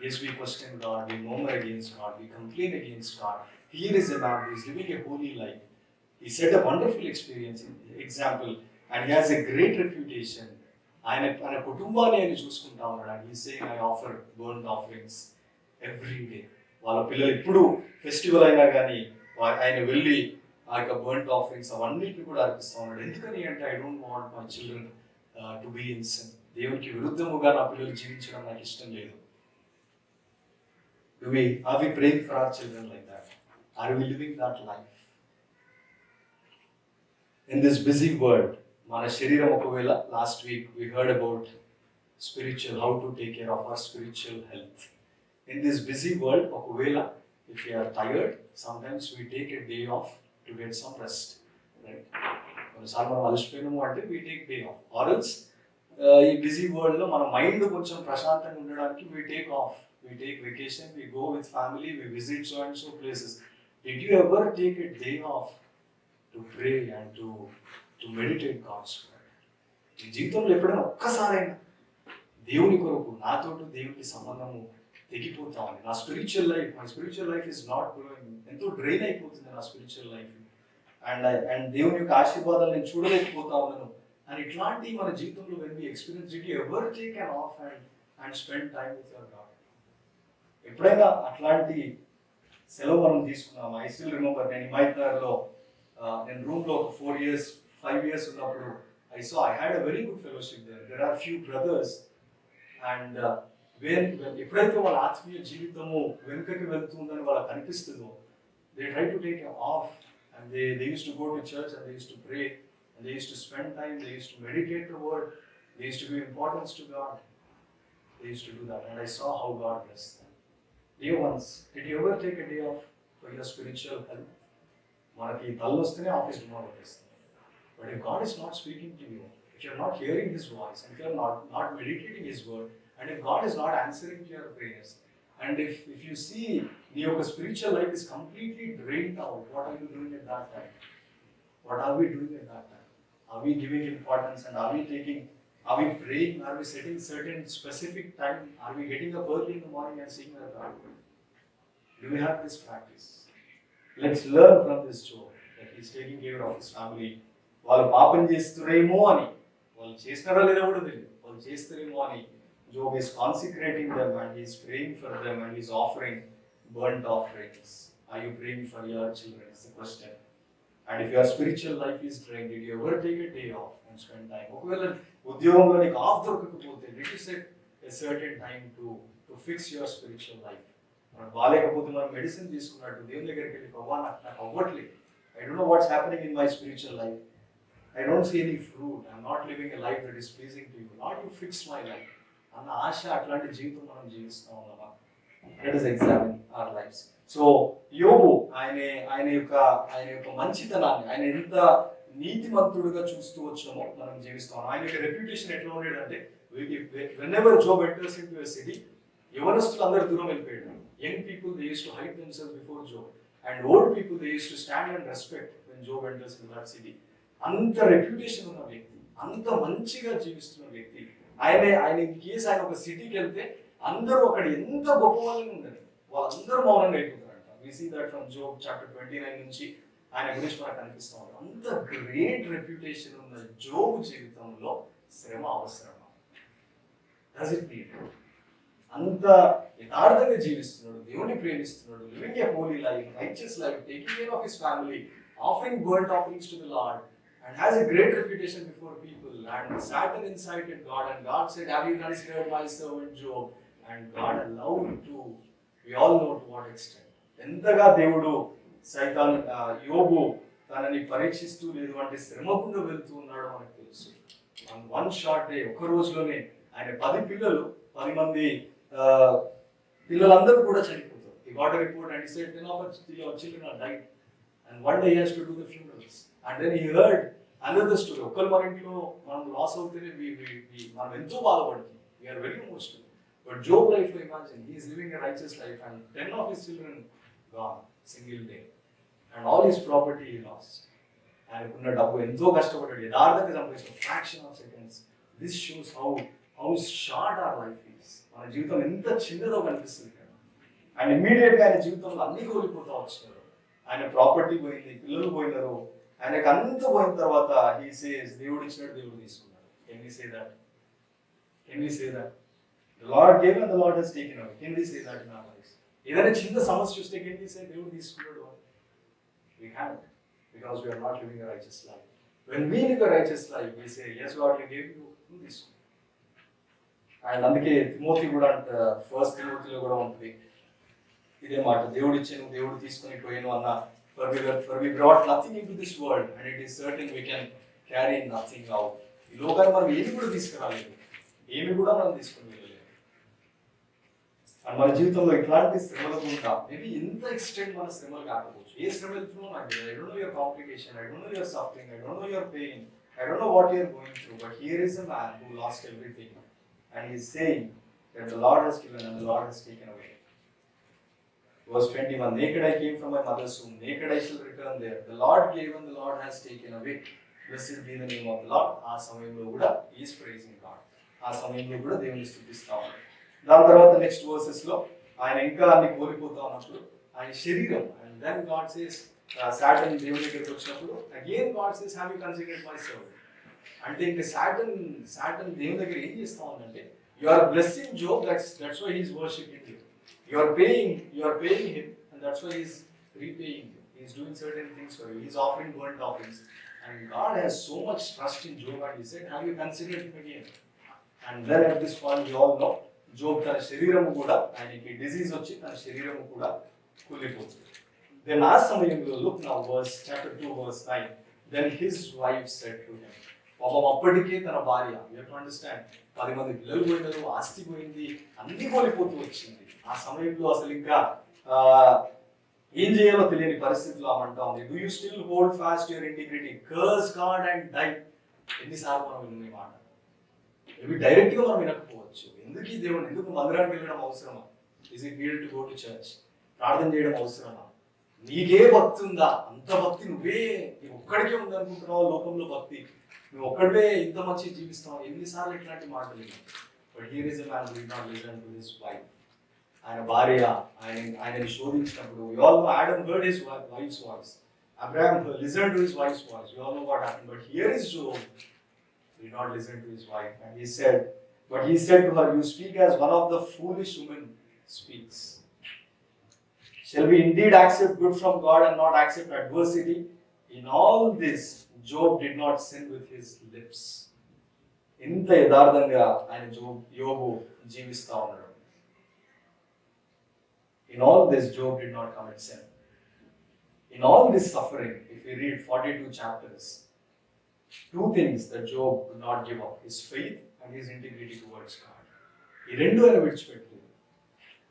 Yes, we question God, we murmur against God, we complain against God. Here is a man who is living a holy life. He set a wonderful example and he has a great reputation. ఆయన కుటుంబాన్ని ఆయన చూసుకుంటా ఉన్నాడు. And he saying, I offer బర్nt offerings every day. వాళ్ళ పిల్లలు ఇప్పుడు festival అయినా కానీ ఆయన వెళ్ళి ఆ యొక్క బర్nt ఆఫరింగ్స్ అవన్నిటిని కూడా అర్పిస్తూ ఉన్నాడు. ఎందుకని అంటే, I don't want my children to be in sin. దేవునికి విరుద్ధముగా నా పిల్లలు జీవించడం నాకు ఇష్టం లేదు. Are we praying for our children like that? Are we living that life? In this busy world, మన శరీరం ఒకవేళ, last week we heard about spiritual, how to take care of our spiritual health. In this busy world, ఒకవేళ if we are tired, sometimes we take a day off to get some rest, right? కొన్నిసార్లు మనం అలసిపోయినాము అంటే we take day off, or else ఈ busy world లో మన mind కొంచెం ప్రశాంతంగా ఉండడానికి we take off, we take vacation, we go with family, we visit so and so places. Did you ever take a day off to pray and to meditate God's word? ఈ జీవితంలో ఎప్పుడైనా ఒక్కసారైనా దేవుని కొరకు నాతోటి దేవునికి సంబంధము తెగిపోతా ఉంది, నా spiritual life is not growing, ఎంతో డ్రైన్ అయిపోతుంది నా స్పిరిచువల్ లైఫ్, అండ్ దేవుని యొక్క ఆశీర్వాదాలు నేను చూడలేకపోతా ఉన్నాను అని ఇట్లాంటి మన జీవితంలో when we experience, did you ever take an off and spend time with your God? ఎప్పుడైనా అట్లాంటి సెలవు మనం తీసుకున్నాం? ఐ స్టిల్ రిమెంబర్, నేను హిమాయత్నగర్లో నేను రూమ్లో 5 years ఉన్నప్పుడు I had a very good fellowship there. There are few brothers and when ఎప్పుడైతే వాళ్ళ ఆత్మీయ జీవితము వెనుకకి వెళ్తుందని వాళ్ళకి అనిపిస్తుందో, they try to take off and they used to go to church and they used to pray and they used to spend time, they used to meditate the word, they used to give importance to God. They used to do that and I saw how God blessed them. Dear ones, did you ever take a day off for your spiritual health? మనకి తల్లు వస్తేనే office demand వచ్చేస్తుంది. But if God is not speaking to you, if you're not hearing His voice, and if you're not meditating His word, and if God is not answering to your prayers, and if you see your spiritual life is completely drained out, what are you doing at that time? What are we doing at that time? Are we giving importance and are we praying? Are we setting certain specific time? Are we getting up early in the morning and singing our God? Do we have this practice? Let's learn from this Job that he's taking care of his family. వాళ్ళు పాపం చేస్తున్నారేమో అని, వాళ్ళు చేస్తున్నారా లేదా కూడా తెలియదు, వాళ్ళు చేస్తారేమో అని Job is consecrating them and he is praying for them and he is offering burnt offerings. Are you praying for your children? Is the question. And if your spiritual life is drained, did you ever take a day off and spend time? ఒకవేళ ఉద్యోగంలో నీకు of దొరకకపోతే, did you set a certain time to fix your spiritual life? మనకు బాగాలేకపోతే మనం medicine తీసుకున్నట్టు దేవుని దగ్గరికి వెళ్ళి, ప్రభా నాకు అవ్వట్లేదు, I don't know what's happening in my spiritual life. I don't see any fruit. I'm not living a life that is pleasing to you. Lord, you fix my life. అన్న ఆశ, అట్లాంటి జీవితం మనం జీవిస్తూ ఉన్నామా? Let us examine our lives. So యోబు ఆయన యొక్క మంచితనాన్ని, ఆయన ఎంత నీతిమంతుడుగా చూస్తూ వచ్చామో మనం జీవిస్తాం. ఆయన యొక్క రెప్యుటేషన్ ఎట్లా ఉండేదంటే, whenever Job enters into a city, యవనస్తులు అందరూ దూరం వెళ్ళిపోయాడు. Young people they used to hide themselves before Job, and old people they used to stand and respect when Job enters into that city. అంత reputation ఉన్న వ్యక్తి, అంత మంచిగా జీవిస్తున్న వ్యక్తి, ఆయన కేసు ఆయన ఒక సిటీకి వెళ్తే అందరూ అక్కడ ఎంత గొప్ప వాళ్ళని ఉండరు, వాళ్ళందరూ మౌనంగా అయిపోతారంట. We see that from Job chapter 29 నుంచి ఆయన గురించి మనకు కనిపిస్తూ ఉంటాం. అంత గ్రేట్ రెప్యుటేషన్ ఉన్న జోబు జీవితంలో శ్రమ అవసరమా? Does it need? అంత యథార్థంగా జీవిస్తున్నాడు, దేవుని ప్రేమిస్తున్నాడు, living a holy life, righteous life, taking care of his family, offering బర్nt offerings to the Lord, and has a great reputation before people. And Satan incited God, and God said, have you considered my servant Job? And God allowed to, we all know to what extent. ఎంతగా దేవుడు సైతాను యోబు తనని పరీక్షిస్తూ లేదు అంటే శ్రమకుండా వెళ్తూ ఉన్నాడో మనకు తెలుసు. వన్ షార్ట్ డే, ఒక రోజులోనే ఆయన 10 మంది పిల్లలందరూ కూడా చనిపోతారు. He got a report and he said 10 of your children are died, and one day he has to do the funerals. And then he heard another story. ఒక్కరు మన ఇంట్లో మనం లాస్ అవుతేనే మనం ఎంతో బాధపడుతుంది. We are very emotional. But Job life, imagine, he is living a righteous life and 10 of his children gone, single day. And all his property he lost. ఆయనకున్న డబ్బు ఎంతో కష్టపడ్డాడు, యథార్థంగా సంపాదించిన fraction of seconds. This shows how short our life is. మన జీవితం ఎంత చిన్నదో కనిపిస్తుంది కదా. అండ్ ఇమ్మీడియట్ గా ఆయన జీవితంలో అన్ని కోల్పోతా వచ్చారు. ఆయన ప్రాపర్టీ పోయింది, పిల్లలు పోయినారు, ఆయనకు అంత పోయిన తర్వాత he says, దేవుడు ఇచ్చినట్టు దేవుడు తీసుకున్నాడు. Can we say that? Can we say that? The Lord gave and the Lord has taken away. Can we say that in our lives? ఏదైనా చిన్న సమస్య చూస్తే can we say దేవుడు తీసుకున్నాడు? We can't, because we are not living a righteous life. When we live a righteous life, we say, yes Lord, you gave you this. And అందుకే Timothy కూడా first తిమోతిలో కూడా ఉంటుంది ఇదే మాట, దేవుడు ఇచ్చాను, దేవుడు తీసుకొని పోయాను అన్న. For we brought nothing into this world, and it is certain we can carry nothing out. ఈ లోకాన్ని మనం ఏమి కూడా తీసుకురాలేదు, ఏమి కూడా మనం తీసుకుని వెళ్ళలేదు. అండ్ మన జీవితంలో ఇట్లాంటి శ్రమలు ఉంటా, మేబీ ఎంత ఎక్స్టెంట్ మన శ్రమలు కాకపోవచ్చు. ఏ శ్రమ వెళ్తున్నావు నాకు తెలియదు. I don't know your complication, I don't know your suffering, I don't know your pain, I don't know what you are going through, but here is a man who lost everything, and he is saying that the Lord has given and the Lord has taken away. Verse 21, naked I came from my mother's womb, naked I shall return there. The Lord gave and the Lord has taken away. Blessed be the name of the Lord. ఆ సమయంలో కూడా he is praising God. ఆ సమయంలో కూడా దేవుని స్తుతిస్తా ఉన్నాడు. దాని తర్వాత నెక్స్ట్ వర్సెస్ లో ఆయన ఇంకా అన్ని కోల్పోతా ఉన్నప్పుడు ఆయన శరీరం, and then God says, Satan దేవుని దగ్గరికి వచ్చినప్పుడు again God says, have you considered my servant? అంటే ఇంకా సాటన్ దేవుని దగ్గర ఏం చేస్తా ఉందంటే, you are blessing Job, that's why he is worshiping you. You are paying him, and that's why he is repaying you. He is doing certain things for you. He is offering burnt offerings, and God has so much trust in Job, and he said, have you considered him again? And then at this point we all know, Job తన శరీరము కూడా, ఆయనకి disease వచ్చి తన శరీరము కూడా కూలిపోతుంది. Then ఆ సమయంలో look now chapter 2 verse 9, then his wife said to him, పాపం అప్పటికే తన భార్య, you have to understand, 10 మంది పిల్లలు పోయినారు, ఆస్తి పోయింది, అన్ని కోల్పోతూ వచ్చింది. ఆ సమయంలో అసలు ఇంకా ఏం చేయాలో తెలియని పరిస్థితిలో ఆమంటా ఉంది, do you still hold fast your integrity, curse God and die. ఎన్నిసార్లు మనం విన్న మాట, ఇవి డైరెక్ట్ గా మనం వినకపోవచ్చు. ఎందుకు మందిరానికి వెళ్ళడం అవసరమా? Is it needed to go to church? ప్రార్థన చేయడం అవసరమా? నీకే భక్తి ఉందా? అంత భక్తి నువ్వు ఒక్కడికే ఉందనుకుంటున్నావు లోకంలో భక్తి, నువ్వు ఒక్కడే ఇంత మంచి జీవిస్తావు, ఎన్నిసార్లు ఇట్లాంటి మాటలు. But here is a man who did not listen to his wife. ఆయన భార్య ఆయనని శోధించినప్పుడు, we all know Adam heard his wife's voice, Abraham listened to his wife's voice. We all know what happened. But here is Job. He did not listen to his wife. And he said to her, you speak as one of the foolish women speaks. Shall we indeed accept good from God and not accept adversity? In all this, Job did not sin with his lips. ఇంత యథార్థంగా ఆయన యోబు జీవిస్తా ఉన్నాడు. In all this, Job did not commit sin. In all this suffering, if we read 42 chapters, two things that Job could not give up: his faith and his integrity towards God. ఈ రెండు ఆయన విడిచిపెట్టలేదు.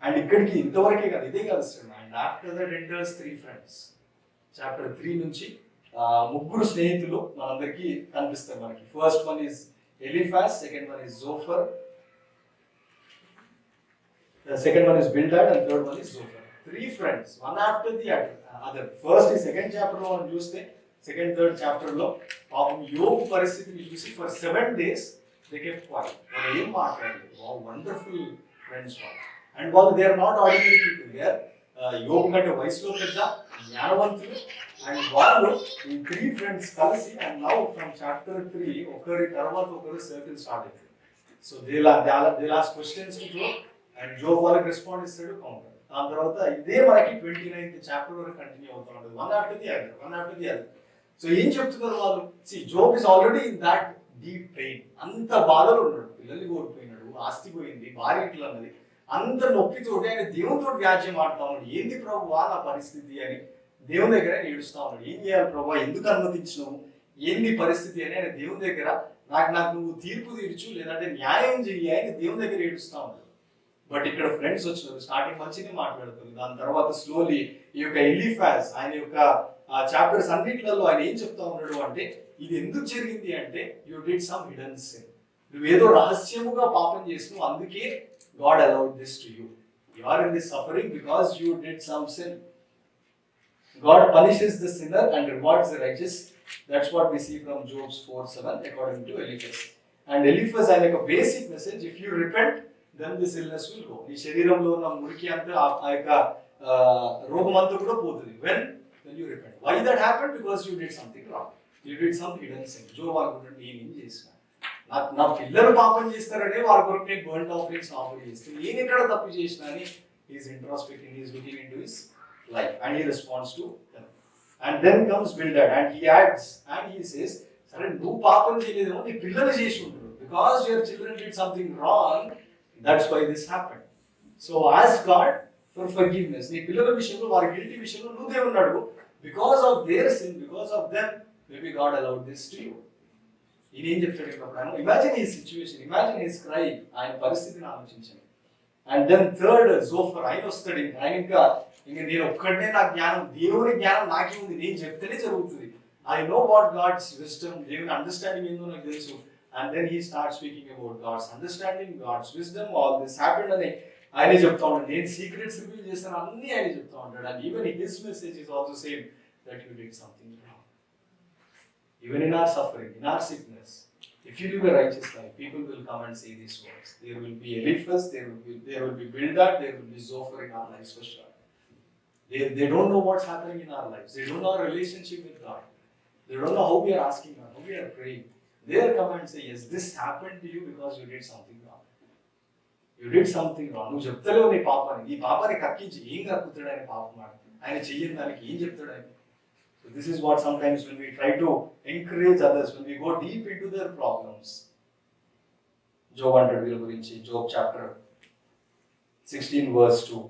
And ఇక్కడికి ఇంతవరకే కాదు, ఇదే కాదు sir. And after that enters 3 friends. Chapter 3 నుంచి ముగ్గురు స్నేహితులు మనందరికీ కనిపిస్తారు మనకి. First one is Eliphaz, second one is Zophar, the second one is Bildad, and third one is Zophar. 3 friends, one after the other. First is second chapter లో మనం చూస్తే, second third chapter లో పాపం యోబు పరిస్థితిని చూసి for 7 days they kept quiet. వాళ్ళు ఏం మాట్లాడలేదు. Wow, wonderful friends వాళ్ళు. And వాళ్ళు they are not ordinary people. They are యోబు కంటే వయసులో పెద్ద, జ్ఞానవంతులు. అండ్ వాళ్ళు ఈ 3 friends కలిసి, and now from chapter 3 ఒకరి తర్వాత ఒకరు సర్కిల్ స్టార్ట్ అవుతుంది. So they'll ask questions to Job. And Job వాళ్ళకి రెస్పాండ్ ఇస్తాడు, కౌంటర్. దాని తర్వాత ఇదే మనకి 29th చాప్టర్ వరకు కంటిన్యూ అవుతూ ఉంటుంది. One after the other. So ఏం చెప్తున్నారు వాళ్ళు? Job is already in that deep pain. అంత బాధలో ఉన్నాడు, పిల్లల్ని కోల్పోయినాడు, ఆస్తి పోయింది, భార్య ఇట్లా అన్నది, అంత నొప్పితోటి ఆయన దేవునితో వ్యాజ్యం ఆడుతా ఉన్నాడు. ఏంది ప్రభువా నా పరిస్థితి అని దేవుని దగ్గర ఏడుస్తా ఉన్నాడు. ఏం చేయాలి ప్రభువా, ఎందుకు అనుమతించినావు, ఏంది పరిస్థితి అని ఆయన దేవుని దగ్గర నాకు నువ్వు తీర్పు తీర్చు, లేదంటే న్యాయం చెయ్యి అని దేవుని దగ్గర ఏడుస్తా ఉన్నాడు. బట్ ఇక్కడ ఫ్రెండ్స్ వచ్చినారు, స్టార్టింగ్ మంచిగా మాట్లాడుతుంది. దాని తర్వాత స్లోలీ ఈ యొక్క ఎలిఫాజ్ ఆయన యొక్క చాప్టర్స్ అన్నిట్లలో ఆయన ఏం చెప్తా ఉన్నాడు అంటే, ఇది ఎందుకు జరిగింది అంటే you did some hidden sin. నువ్వేదో రహస్యముగా పాపం చేసినావు, అందుకే God allowed this to you. You are in this suffering because you did some sin. God punishes the sinner and rewards the righteous. That's what we see from Job's 4:7 according to Eliphaz. And Eliphaz ఆయన యొక్క basic message, if you repent then this illness will go. నీ శరీరంలో ఉన్న మురికి అంతా ఆ యొక్క రోగం అంతా కూడా పోతుంది. when you repent. Why that happened? Because you did something wrong. You did some hidden sin. జో అనుకుంటాడు, నేనేం చేసిన, నా పిల్లలు పాపం చేస్తారనే వాళ్ళ కొరకు నేను బర్న్ట్ ఆఫరింగ్స్ ఆఫర్ చేస్తాను, నేను ఎక్కడ తప్పు చేసిన అని is introspecting, is looking into his life and he responds to them. And then comes Bildad and he adds and he says, సరే నువ్వు పాపం చేయలేదేమో, నీ పిల్లలు చేసి ఉంటారు. Because your children did something wrong, that's why this happened. So ask God for forgiveness. నీ పిల్లల విషయంలో, వారి గిల్టీ విషయంలో నువ్వు దేవుని అడుగు. Because of their sin, because of them, maybe God allowed this to you. ఈయన ఏం చెప్తాడు ఇక్కడ? Imagine his situation, imagine his cry. ఆయన పరిస్థితిని ఆలోచించండి. అండ్ దెన్ థర్డ్ జోఫర్, ఆయన వస్తాడు. ఆయన ఇంకా నేను ఒక్కడనే నా జ్ఞానం, దేవుని జ్ఞానం నాకే ఉంది, నేను చెప్తేనే జరుగుతుంది. I know what God's wisdom, దేవుని అండర్స్టాండింగ్ ఏందో నాకు తెలుసు. And then he starts speaking about God's understanding, God's wisdom, all this happened అని ఆయనే చెప్తా ఉంటాడు. నేను సీక్రెట్స్ రివీల్ చేస్తాను అన్నీ ఆయన చెప్తా ఉంటాడు. And even his message is also saying that you did something wrong. Even in our suffering, in our sickness, if you live a righteous life, people will come and say these words. There will be Eliphaz, there will be Bildad, there will be Zophar in our lives for sure. They don't know what's happening in our lives. They don't know our relationship with God. They don't know how we are asking God, how we are praying. They come and say, yes, this happened to you because you did something wrong. You did something wrong. నువ్వు చెప్తలేవు నీ పాపాన్ని, ఈ పాపాన్ని కక్కించి ఏం కక్కుతాడు ఆయన పాపం, ఆయన చెయ్యని దానికి ఏం చెప్తాడు ఆయన. So this is what sometimes when we try to encourage others, when we go deep into their problems. Job అంటాడు వీళ్ళ గురించి, Job chapter 16 verse 2.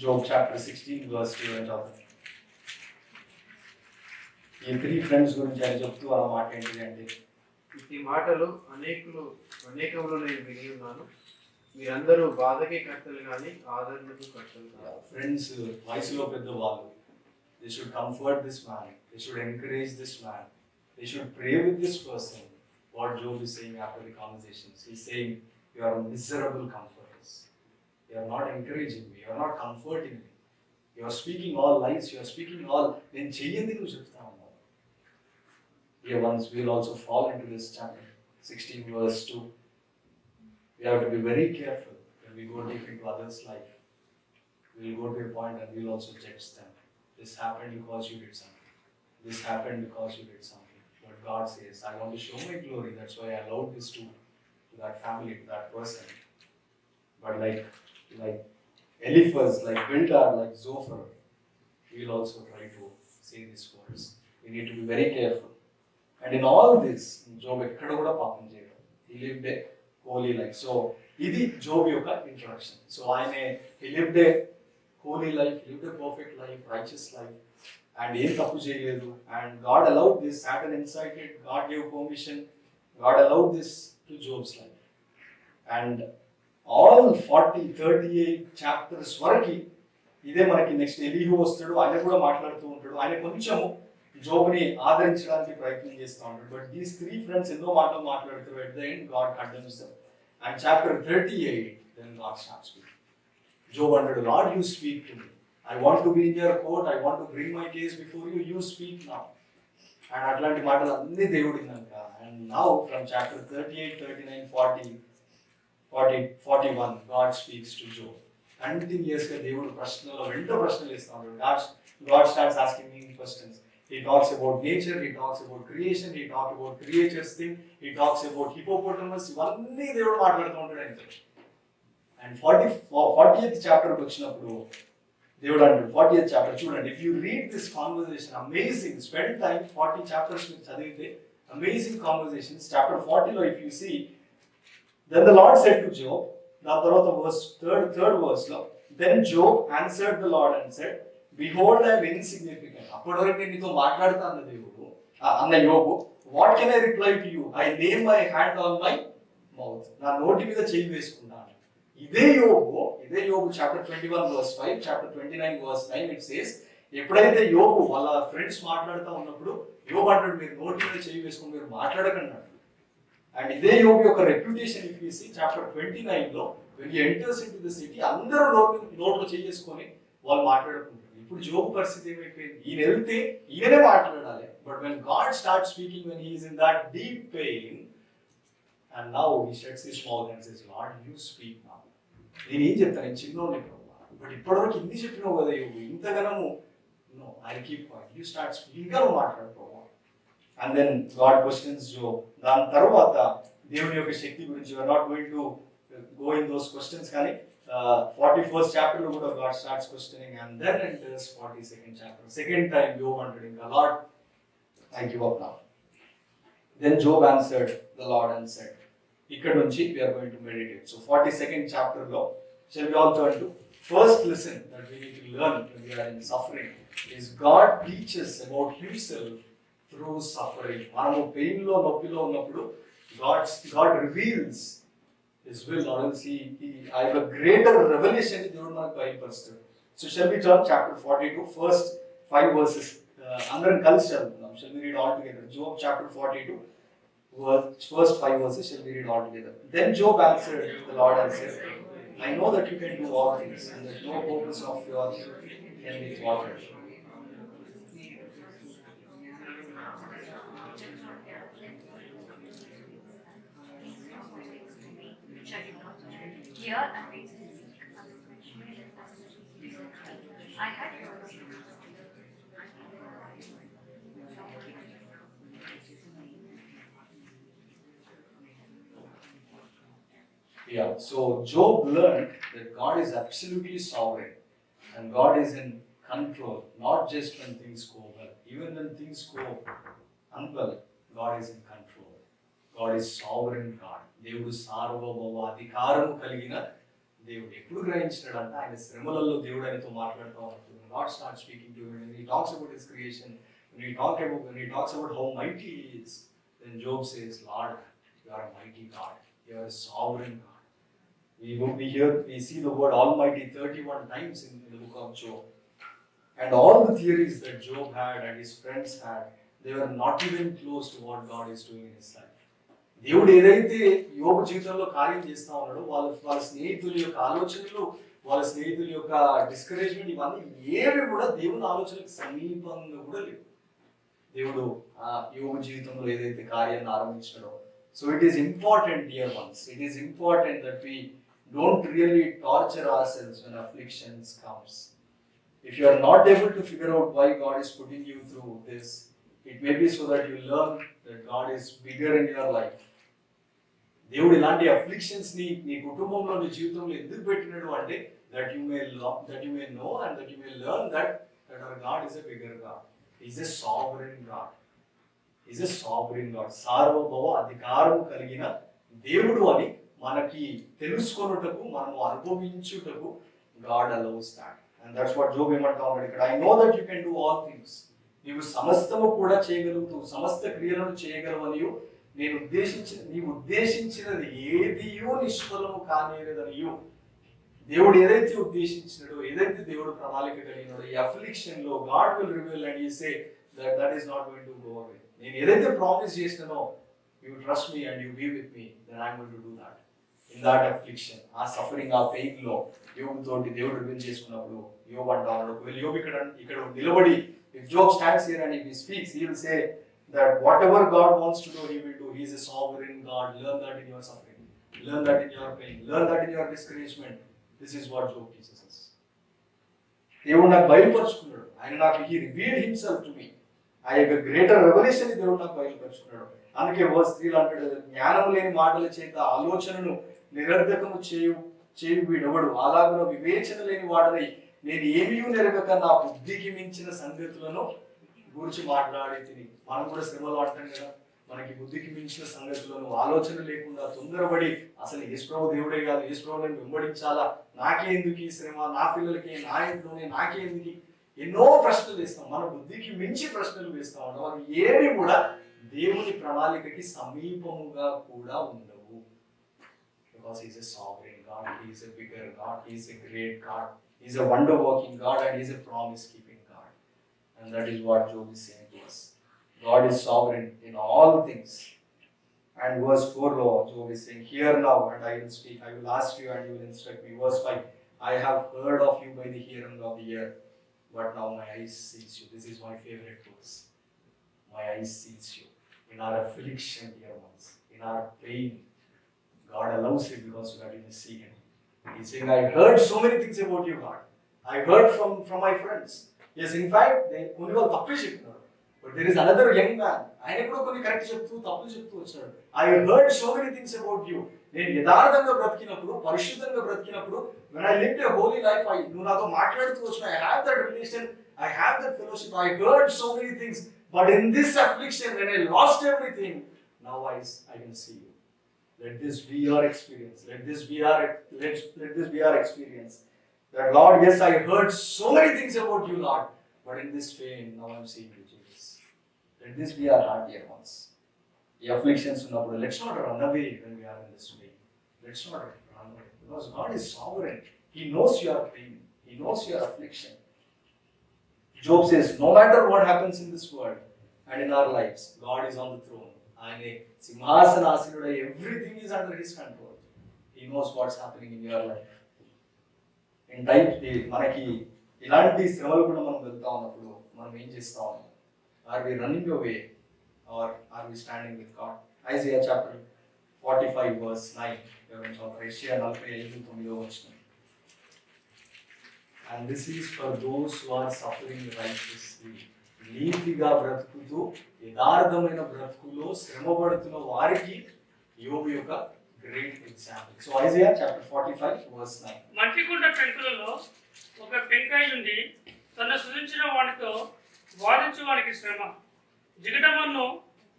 Job chapter 16 verse 2 అని చదువుతాం. ఈ 3 ఫ్రెండ్స్ గురించి ఆయన చెప్తూ ఆ మాట ఏంటి అంటే, ఈ మాటలు అనేకములు నేను విని ఉన్నాను, మీరందరూ బాధకి కర్తలు కానీ ఆదరణకు కర్తలు కాదు. ఫ్రెండ్స్ వయసులో పెద్దవాళ్ళు, they should comfort this man, they should encourage this man, they should pray with this person. What Job is saying after the conversations, he's saying, you are miserable comforters, you are not encouraging me, you are not comforting me, you are speaking all lies, you are speaking all నేను చెయ్యంది నువ్వు చెప్తా ఉన్నావు. Dear ones, we will also fall into this chapter 16 verse 2. We have to be very careful when we go deep into others' life. We will go to a point and we will also judge them. this happened because you did something. This happened because you did something. But God says, I want to show my glory. That's why I allowed this to that family, to that person. But like Eliphaz, like Bildad, like Zophar, we'll also try to say these words. We need to be very careful. And in all this, Job ekkada kuda పాపం చేయడు. He lived a holy life. So ఇది Job యొక్క introduction. So he lived a holy life, lived a perfect life, righteous life, and ఏం తప్పు చేయలేదు. And God allowed this. Satan incited. God gave permission. God allowed this to Job's life. And all 38 chapters వరకు ఇదే మనకి next Elihu వస్తాడు. ఆయన కూడా మాట్లాడుతూ ఉంటాడు. ఆయన కొంచెము జోబ్ని ఆదరించడానికి ప్రయత్నం చేస్తూ ఉంటాడు. బట్ దీస్ 3 ఫ్రెండ్స్ ఎన్నో మాటలు మాట్లాడుతారు. At the end God condemns them. And chapter 38 then God starts speaking. Job అంటాడు, Lord you speak to me. I want to be in your court. I want to bring my case before you. You speak now. And అట్లాంటి మాటలు అన్ని దేవుడు విన్నాక. And now from chapter 38, 39, 40, 41, God speaks to Job. Continuously దేవుడు వెంట ప్రశ్నలు ఇస్తూ ఉంటాడు. God starts asking me questions. He talks about nature, he talks about creation, he talks about creatures thing, he talks about hippopotamus. ఇవన్నీ దేవుడు మాట్లాడుతూ ఉంటాడు అంతే. And 40th chapter వచ్చినప్పుడు దేవుడు అంటాడు, 40th chapter చూడండి. If you read this conversation, amazing. Spend time 40 chapters మీరు చదివితే amazing conversations. Chapter 40లో if you see, then the Lord said to Job, దాని తర్వాత third verse లో, then Job answered the Lord and said, behold, I am insignificant. అప్పటి వరకు నేను నీతో మాట్లాడుతా అన్న యోబు, what can I reply to you? I lay my hand on my mouth. నా నోటి మీద చెయ్యి వేసుకున్నాను. ఇదే యోబు chapter 21 verse 5, chapter 29 verse 9 it says, ఎప్పుడైతే యోబు వాళ్ళ ఫ్రెండ్స్ మాట్లాడుతూ ఉన్నప్పుడు యోబు అంటాడు, మీరు నోటి మీద చెయ్యి వేసుకుని మీరు మాట్లాడకండి. అండ్ ఇదే యోబు యొక్క reputation if you see chapter 29 లో, when he enters into the city, అందరూ నోట్లో చేసుకొని వాళ్ళు మాట్లాడుకుంటారు. ఇప్పుడు జోబు పరిస్థితి ఏమైపోయింది? ఈయన వెళ్తే ఈయనే మాట్లాడాలి. But when God starts speaking, when he is in that deep pain, and now he shuts his mouth and says, Lord, you speak now. నేను ఏం చెప్తాను? నేను చిన్నోడిని బట్ ఇప్పటివరకు ఇన్ని చెప్పినావు కదా యోబు, ఇంతగానము no, I keep quiet, you start speaking. ఇంకా నువ్వు మాట్లాడుకోవాలి. And then God questions Job. దాని తర్వాత దేవుని యొక్క శక్తి గురించి we are not going to go in those questions, కానీ 41st chapter లో కూడా God starts questioning, and then enters 42nd chapter. Second time Job అంటాడు, ఇంకా Lord, I give up now. Then Job answered the Lord and said, ఇక్కడ నుంచి we are going to meditate. So 42nd chapter లో, shall we all turn to first lesson that we need to learn when we are in suffering is God teaches about himself through suffering. మనము pain లో నొప్పిలో ఉన్నప్పుడు God reveals his will, or else I have a greater revelation దేవుడు మనకు బయలుపరుస్తాడు. So shall we turn chapter 42, first 5 verses. అందరం కలిసి చదువుకుందాం. Shall we read all together? Job chapter 42, first 5 verses. Shall we read all together? Then Job answered the Lord and said, I know that you can do all things, and that no purpose of yours can be thwarted. Here and wait. I had Yeah, so Job learned that God is absolutely sovereign and God is in control, not just when things go well. Even when things go unwell, God is in control. God is sovereign God. దేవుడు సార్వభౌమ అధికారము కలిగిన దేవుడు. ఎప్పుడు గ్రహించినాడంటే ఆయన శ్రమలలో దేవుడు ఆయనతో మాట్లాడుతూ ఉన్నప్పుడు God starts speaking to him. When he talks about his creation, when he talks about how mighty he is, then Job says, Lord, you are a mighty God. You are a sovereign God. We see the word Almighty 31 times in the book of Job. And all the theories that Job had and his friends had, they were not even close to what God is doing in his life. దేవుడు ఏదైతే యోబు జీవితంలో కార్యం చేస్తా ఉన్నాడో వాళ్ళ స్నేహితుల యొక్క ఆలోచనలు, వాళ్ళ స్నేహితుల యొక్క డిస్కరేజ్మెంట్, ఇవన్నీ ఏవి కూడా దేవుని ఆలోచనలకు సమీపంగా కూడా లేవు. దేవుడు యోబు జీవితంలో ఏదైతే కార్యాన్ని ఆరంభించాడో. So it is important, dear ones, it is important that we don't really torture ourselves when afflictions comes. If you are not able to figure out why God is putting you through this, it may be so that you learn that God is bigger in your life. దేవుడు ఇలాంటి afflictions నీ కుటుంబంలో నీ జీవితంలో ఎందుకు పెట్టినాడు అంటే that you may know and that you may learn that our God is a bigger God. He is a sovereign God. He is a sovereign God. సార్వభౌమ అధికారము కలిగిన దేవుడు అని మనకి తెలుసుకొనుటకు మనము అనుభవించుటకు God allows that. And that's what Job ఏమంటా ఉన్నాడు ఇక్కడ. I know that you can do all things. నీవు సమస్తము కూడా చేయగలుగుతావు, సమస్త క్రియలను చేయగలవనియు నీవు ఉద్దేశించినది ఏదియో నిష్ఫలము కానేరదనియు. దేవుడు ఏదైతే ఉద్దేశించినాడో, ఏదైతే దేవుడు ప్రణాళిక కలిగినాడో, ఈ అఫ్లిక్షన్ లో God will reveal and he say that is not going to go away. నేను ఏదైతే ప్రామిస్ చేసినానో, you trust me and you be with me, then I am going to do that. In that affliction, ఆ suffering, ఆ pain లో యోబు తోటి దేవుడు reveal చేసుకున్నప్పుడు యోబు అంటా ఉన్నాడు, ఒకవేళ యోబు ఇక్కడ నిలబడి, if Job stands here and if he speaks, he will say that whatever God wants to do, he will do. He is a sovereign God. Learn that in your suffering. Learn that in your pain. Learn that in your discouragement. This is what Job teaches us. దేవుడు నాకు బయలుపరుచుకున్నాడు. ఆయన నాకు he revealed himself to me. ఆ యొక్క greater revolution దేవుడు నాకు బయలుపరుచుకున్నాడు. అందుకే verse 3 అంటాడు, జ్ఞానం లేని మాటల చేత ఆలోచనను నిరర్ధకము చేయు వీడెవడు, అలాగున వివేచన లేని వాడనై నేను ఏమీ నెరగక నా బుద్ధికి మించిన సంగతులను గురించి మాట్లాడి తిని. మనం కూడా శ్రమలు అంటాం కదా, మనకి బుద్ధికి మించిన సంగతులను, ఆలోచన లేకుండా తొందరపడి అసలు యేసుప్రభు దేవుడే కాదు, యేసుప్రభు నేను వెంబడించాలా, నాకే ఎందుకు ఈ శ్రమ, నా పిల్లలకి, నా ఇంట్లోనే నాకే ఎందుకు, ఎన్నో ప్రశ్నలు వేస్తాం. మన బుద్ధికి మించి ప్రశ్నలు వేస్తాం ఉంటాం. అవి ఏవి కూడా దేవుని ప్రణాళికకి సమీపముగా కూడా ఉండవు. Because he is a sovereign God, he is a bigger God, he is a great God, he is a wonder working God, and he is a promise keeping God. And that is what Job is saying to us. God is sovereign in all things. And verse 4, Job is saying, hear now and I will speak, I will ask you and you will instruct me. Verse 5, I have heard of you by the hearing of the ear, but now my eyes sees you. This is my favorite verse. My eyes sees you. In our affliction, dear ones, in our pain, God allows it because we are in the see him. He's saying, I heard so many things about you, God. I heard from my friends. Yes, in fact, they only వాళ్ళు తప్పులు చెప్తున్నారు. But there is another young man. ఆయన కూడా కొన్ని correct చెప్తూ తప్పులు చెప్తూ వచ్చాడు. I heard so many things about you. నేను యథార్థంగా బ్రతికినప్పుడు, పరిశుద్ధంగా బ్రతికినప్పుడు, when I lived a holy life, నువ్వు నాతో మాట్లాడుతూ వచ్చిన, I have that relation, I have that fellowship, I heard so many things. But in this affliction, when I lost everything, now I can see you. Let this be your experience. Let this be our experience. That Lord, yes, I heard so many things about you, Lord, but in this pain, now I'm seeing you, Jesus. Let this be our heart, dear ones. The afflictions unnappudu, let's not run away when we are in this pain. Let's not run away because God is sovereign. He knows your pain. He knows your affliction. Job says, no matter what happens in this world and in our lives, God is on the throne. ఆయన సింహాసనాసీనుడై, everything is under his control. He knows what's happening in your life. In type మనకి ఇలాంటి శ్రమలు కూడా మనం వెళ్తా ఉన్నప్పుడు మనం ఏం చేస్తా ఉన్నాం? Are we running away or are we standing with God? Isaiah chapter 45 verse 9. ఎవరైనా చదువుతారు? యెషయా 45:9. And this is for those who are suffering righteously. నీతిగా బ్రతుకుతూ యథార్థమైన బ్రతుకులో శ్రమపడుతున్న వారికి యోబు యొక్క great example. So Isaiah chapter 45 verse 9. మట్టికుండ పెంకులలో ఒక పెంకాయ ఉండి తన సృజించిన వాడితో వాదించు వాడికి శ్రమ, జిగటమన్ను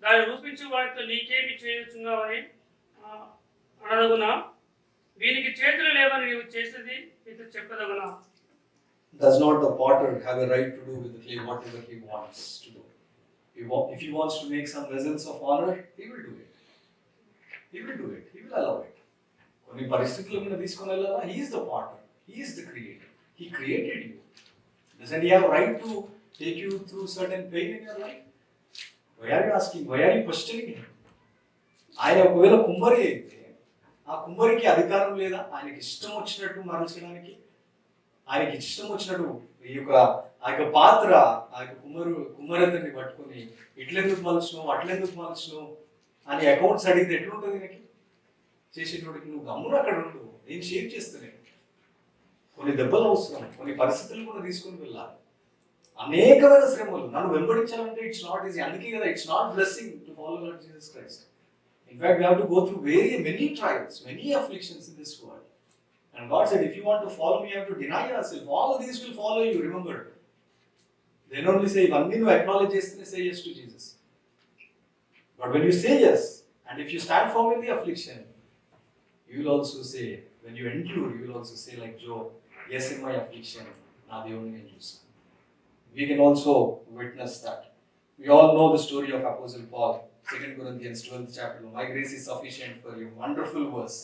దాన్ని రూపించు వాడితో నీకేమి చేయొచ్చున్నావని అనదగునా, వీనికి చేతులు లేవని నీవు చేసేది ఇది చెప్పదగునా. Does not the potter have a right to do with the clay whatever he wants to do? If he wants to make some vessels of honor, he will do it. He will do it. He will allow it. కొన్ని పరిస్థితుల మీద తీసుకొని వెళ్ళాలా? He is the potter. He is the creator. He created you. Doesn't he have a right to take you through certain pain in your life? Why are you asking? Why are you questioning him? ఆయన ఒకవేళ కుమ్మరి అయితే ఆ కుమ్మరికి అధికారం లేదా ఆయనకి ఇష్టం వచ్చినట్టు మరల్చడానికి? ఆయనకి ఇష్టం వచ్చినట్టు ఆ యొక్క పాత్ర, ఆ యొక్క కుమ్మరతని పట్టుకొని ఇట్లెందుకు మలుచును, అట్లెందుకు మలుచును అని అకౌంట్స్ అడిగితే ఎట్లుంటుంది? నీకు చేసేటోడికి నువ్వు గమ్మున అక్కడ ఉండు, నేను షేర్ చేస్తున్నాను. కొన్ని దెబ్బలు అవసరం, కొన్ని పరిస్థితులు కూడా తీసుకుని వెళ్ళాలి. అనేకమైన శ్రమలు నన్ను వెంబడించాలంటే ఇట్స్ నాట్ ఈజీ. అందుకే కదా it's not blessing to follow lord Jesus Christ. In fact, we have to go through many trials, many afflictions in this world. And God said, if you want to follow me, you have to deny yourself. All these will follow you, remember. Then only say, one thing you acknowledge yes, say yes to Jesus. But when you say yes, and if you stand firm in the affliction, you will also say, when you endure, you will also say like Job, yes in my affliction, now the only use. We can also witness that. We all know the story of Apostle Paul. 2 Corinthians 12th chapter. My grace is sufficient for you. Wonderful verse.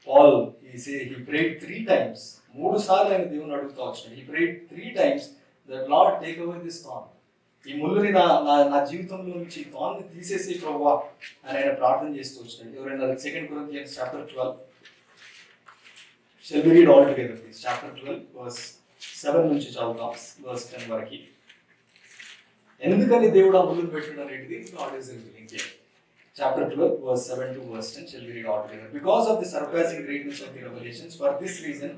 Paul, he prayed 3 times. 3 సార్లు ఆయన దేవుని అడుగుతూ వచ్చాడు. He prayed 3 times that Lord take away this thorn. ఈ ముళ్ళుని నా జీవితంలో నుంచి ఈ థాన్ని తీసేసి ప్రభువా అని ఆయన ప్రార్థన చేస్తూ వచ్చాడు. ఎవరైనా 2 Corinthians chapter 12. Shall we read all together please? Chapter 12 verse 7 నుంచి చదువుతాం verse 10 వరకు. ఎందుకని దేవుడు ఆ ముళ్ళును పెట్టాడు అనేది God is revealing here. Chapter 12, verse 7 to verse 10, shall we read all together? Because of the surpassing greatness of the revelations, for this reason,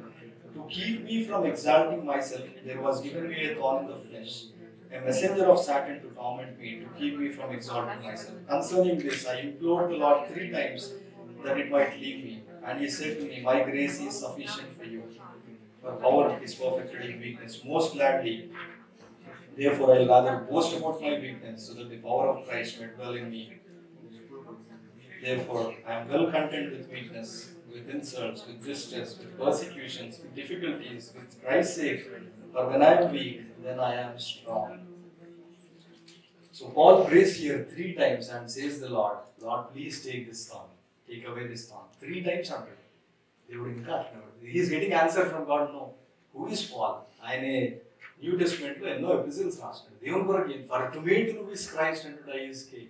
to keep me from exalting myself, there was given me a thorn in the flesh, a messenger of Satan to torment me, to keep me from exalting myself. Concerning this, I implored the Lord 3 times that it might leave me. And he said to me, my grace is sufficient for you, for power is perfected in weakness. Most gladly, therefore, I will rather boast about my weakness, so that the power of Christ may dwell in me. Therefore, I am well content with weakness, with insults, with distress, with persecutions, with difficulties, with Christ's sake. For when I am weak, then I am strong. So Paul prays here 3 times and says the Lord, Lord, please take this thorn. Take away this thorn. 3 times under. They would encourage. He is getting answer from God. No. Who is Paul? I am new టెస్ట్మెంట్లో ఎన్నో episodes రాస్తాడు దేవుని కొరకు. For to me to know his Christ and to die his king.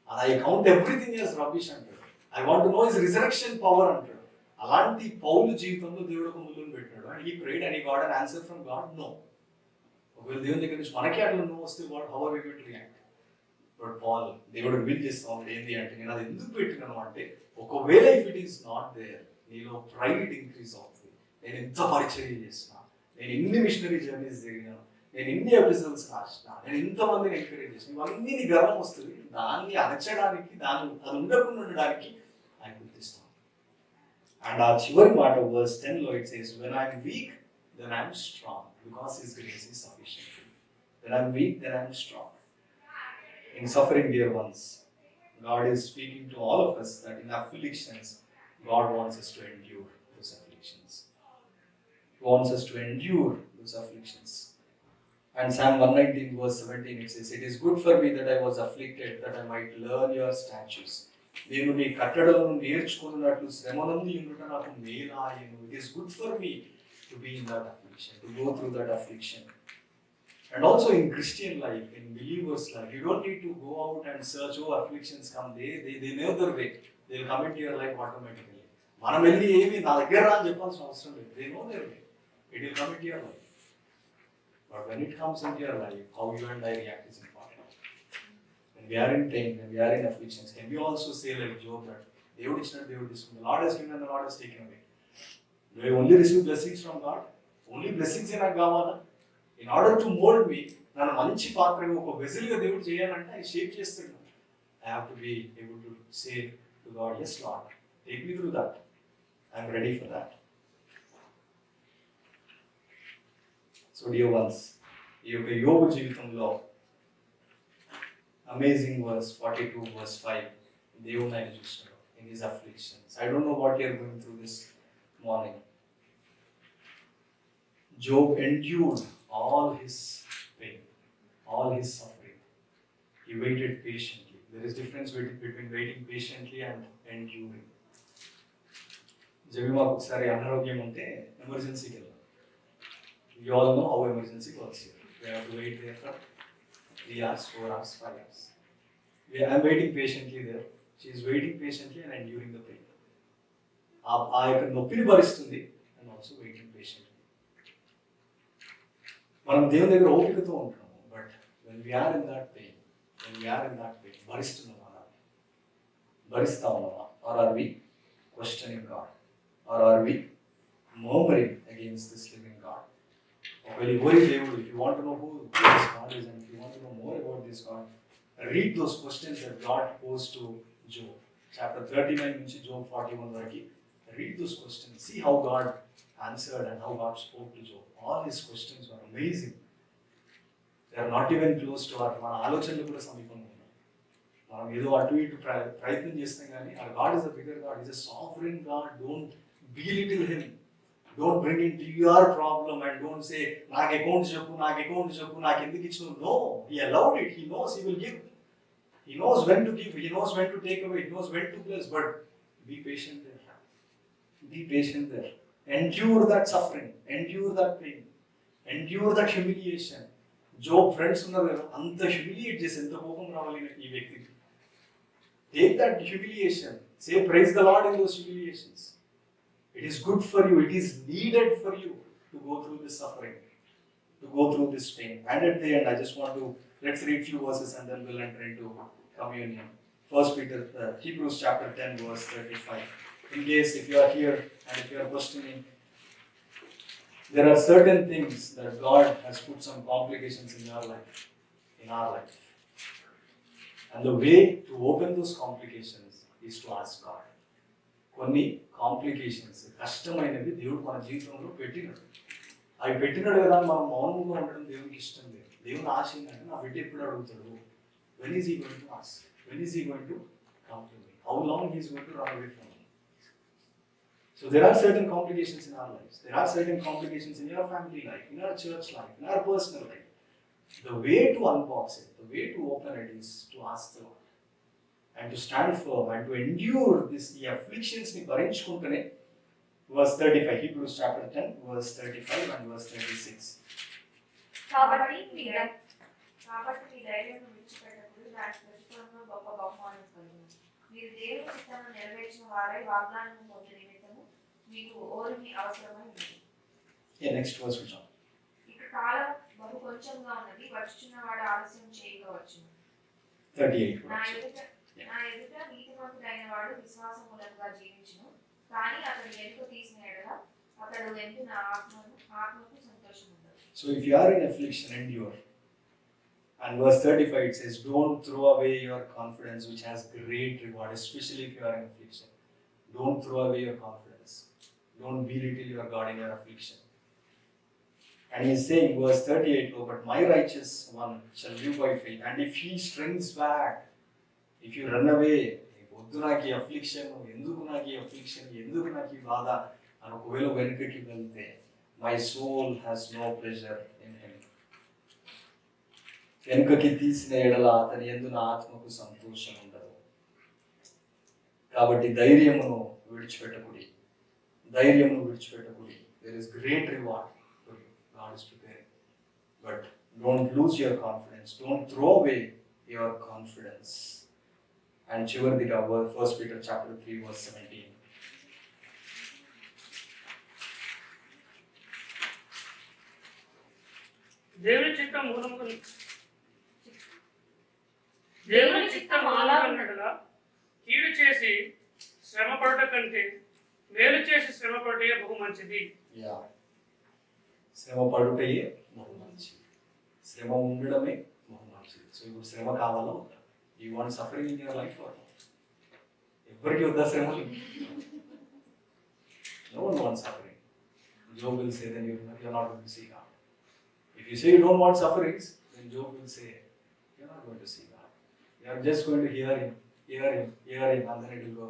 And I count everything as rubbish అంటాడు. I want to know his resurrection power అంటాడు. అలాంటి పౌలు జీవితంలో దేవుడు ఒక ముళ్ళును పెట్టాడు. And he prayed and he got an answer from God no. ఒకవేళ దేవుని దగ్గర నుంచి మనకే అట్లా నో వస్తే what how are we going to react? But Paul దేవుడు రివీల్ చేస్తా ఉంటాడు ఏంటి అంటే, నేను అది ఎందుకు పెట్టినాను అంటే, ఒకవేళ if it is not there, నీలో ప్రైడ్ ఇంక్రీజ్ అవుతుంది. నేను ఎంత పరిచర్య చేసిన, నేను ఇన్ని మిషనరీ జర్నీస్ జరిగినాను, నేను ఇన్ని ఎపిసోడ్స్ రాసిన, నేను ఇంతమందిని ఎంకరేజ్ చేసిన, ఇవన్నీ నీ గర్వం వస్తుంది. దాన్ని అణచడానికి, అది ఉండకుండా ఉండడానికి ఆయన గుర్తిస్తాను. అండ్ ఆ చివరి మాట వర్స్ 10 లో it says, when I am weak, then I am strong, because his grace is sufficient. When I am weak, then I am strong. In suffering, dear ones, God is speaking to all of us that in afflictions, God wants us to endure those afflictions. He wants us to endure those afflictions. And Psalm 119 verse 17 it says, it is good for me that I was afflicted, that I might learn your statutes. నేను నీ కట్టడలను నేర్చుకున్నట్లు శ్రమనందు ఉండుట నాకు మేలాయెను. It is good for me to be in that affliction, to go through that affliction. And also in Christian life, in believers' life, you don't need to go out and search, oh, afflictions come, they know their way. They'll come into your life automatically. మనం వెళ్ళి ఏమి నా దగ్గర రా అని చెప్పాల్సిన అవసరం లేదు. They know their way. It will come into your life. But when it comes into your life, how you and I react is important. When we are in pain, when we are in afflictions, can we also say like Job that దేవుడు ఇచ్చినట్టు దేవుడు తీసుకుంది, the Lord has given and the Lord has taken away. Do I only receive blessings from God? Only blessings నాకు కావాలా? In order to mold me, నన్ను మంచి పాత్రగా ఒక వెజిల్గా దేవుడు చేయాలంటే ఆయన షేప్ చేస్తున్నాడు. I have to be able to say to God, yes Lord, take me through that. I am ready for that. So dear ones, ఈ యొక్క యోబు జీవితంలో అమేజింగ్ వర్స్ 42 verse 5, దేవుని ఆయన చూస్తున్నాడు in his afflictions. I don't know what you are going through this morning. Job endured all his pain, all his suffering. He waited patiently. There is difference between waiting patiently and enduring. జమీమాకు ఒకసారి అనారోగ్యం ఉంటే ఎమర్జెన్సీకి వెళ్ళాం. You all know how emergency works here. We have to wait there for 3 hours, 4 hours, 5 hours. I am waiting patiently there. She is waiting patiently and enduring the pain. ఆ యొక్క నొప్పిని భరిస్తుంది and also waiting patiently. మనం దేవుని దగ్గర ఓపికతో ఉంటాము. But when we are in that pain, భరిస్తున్నామా, భరిస్తా ఉన్నామా? Or are we questioning God? Or are we murmuring against this living God. Well, if you want to know who this God is and if you want to know more about this God, read those questions that God posed to Job. Chapter 39 నుంచి Job 41 వరకు. Read those questions. See how God answered and how God spoke to Job. All his questions were amazing. They are not even close to మన ఆలోచనలు కూడా సమీపంగా ఉన్నాయి. మనం ఏదో అటు ఇటు ప్రయత్నం చేస్తాం కానీ our God is a bigger God. He's a sovereign God. Don't belittle him. Don't bring it to your problem and don't say, నాకు అకౌంట్ చెప్పు, నాకు ఎందుకు ఇచ్చిన. No, he allowed it. He knows he will give. He knows when to give. He knows when to take away. He knows when to bless. But be patient there. Be patient there. Endure that suffering. Endure that pain. Endure that humiliation. Job friends ఉన్నారు కదా, అంత humiliate చేసి ఎంత కోపం రావాలి ఈ వ్యక్తికి. Take that humiliation. Say praise the Lord in those humiliations. It is good for you. It is needed for you to go through this suffering, to go through this pain. And at the end, I just want to, let's read few verses and then we'll enter into communion. Hebrews chapter 10 verse 35. In case if you are here and if you are questioning, there are certain things that God has put some complications in your life, in our life. And the way to open those complications is to ask God. కొన్ని complications కష్టమైనవి దేవుడు మన జీవితంలో పెట్టినాడు. అవి పెట్టినాడు కదా మనం మౌనంగా ఉండడం దేవునికి ఇష్టం లేదు. దేవుని ఆశ ఏంటంటే నా బిడ్డ ఎప్పుడు అడుగుతాడు, when is he going to ask, when is he going to come to me, how long he is going to run away from me. So there are certain complications in our lives. There are certain complications in your family life, in our church life, in our personal life. The way to unbox it, the way to open it is to ask the Lord. And to stand firm and to endure this, the afflictions ni bharinchukuntane. Verse 35, Hebrews chapter 10, verse 35 and verse 36. కాబట్టి మీ ధైర్యం విడిచిపెట్టకూడదు, దాని ప్రతిఫలంలో గొప్ప బహుమానం కలుగును. మీరు దేవుని చిత్తమును నెరవేర్చిన వారై వాగ్దానం పొందే నిమిత్తము మీకు ఓర్మి అవసరమై ఉంది. Yeah, next verse John. ఇక కాలం బహు కొంచెంగా ఉన్నది, వచ్చుచున్నవాడు ఆలస్యం చేయవచ్చును. 38. నా ఎదుట నీతిమంతుడైన వాడు విశ్వాసం మూలంగా జీవించును, కానీ అతడు వెనుక తీసిన ఎడల అతడు వెంటనే ఆత్మకు సంతోషం ఉండదు. So if you are in affliction, endure. And verse 35 it says, don't throw away your confidence which has great reward, especially if you are in affliction. Don't throw away your confidence. Don't belittle your God in your affliction. And he is saying, verse 38, oh, but my righteous one shall live by faith. And if he shrinks back, if you run away, వద్దు నాకు ఈ affliction, ఎందుకు నాకు ఈ affliction, ఎందుకు నాకు ఈ బాధ అని ఒకవేళ వెనుకకి వెళ్తే, my soul has no pleasure in him. వెనుకకి తీసిన ఎడల అతని యందు నా ఆత్మకు సంతోషం ఉండదు. కాబట్టి ధైర్యమును విడిచిపెట్టకుడి. There is great reward for you. God is preparing. But don't lose your confidence. Don't throw away your confidence. And చివరిదిగా 1 Peter chapter 3 verse 17. దేవుని చిత్తం మూలముగా కీడు చేసి శ్రమ పడుట కంటే మేలు చేసి శ్రమ పడుటే బహు మంచిది. శ్రమ పడుటయే బహు మంచిది. శ్రమ ఉండడమే బహు మంచిది. సో ఇప్పుడు శ్రమ కావాలా? You want suffering in your life or not? ఎవరికి వద్దా శ్రమలు? No one wants suffering. Job will say then you're not going to see God. If you say you don't want sufferings, then Job will say you're not going to see God. You're just going to hear him, and then it will go.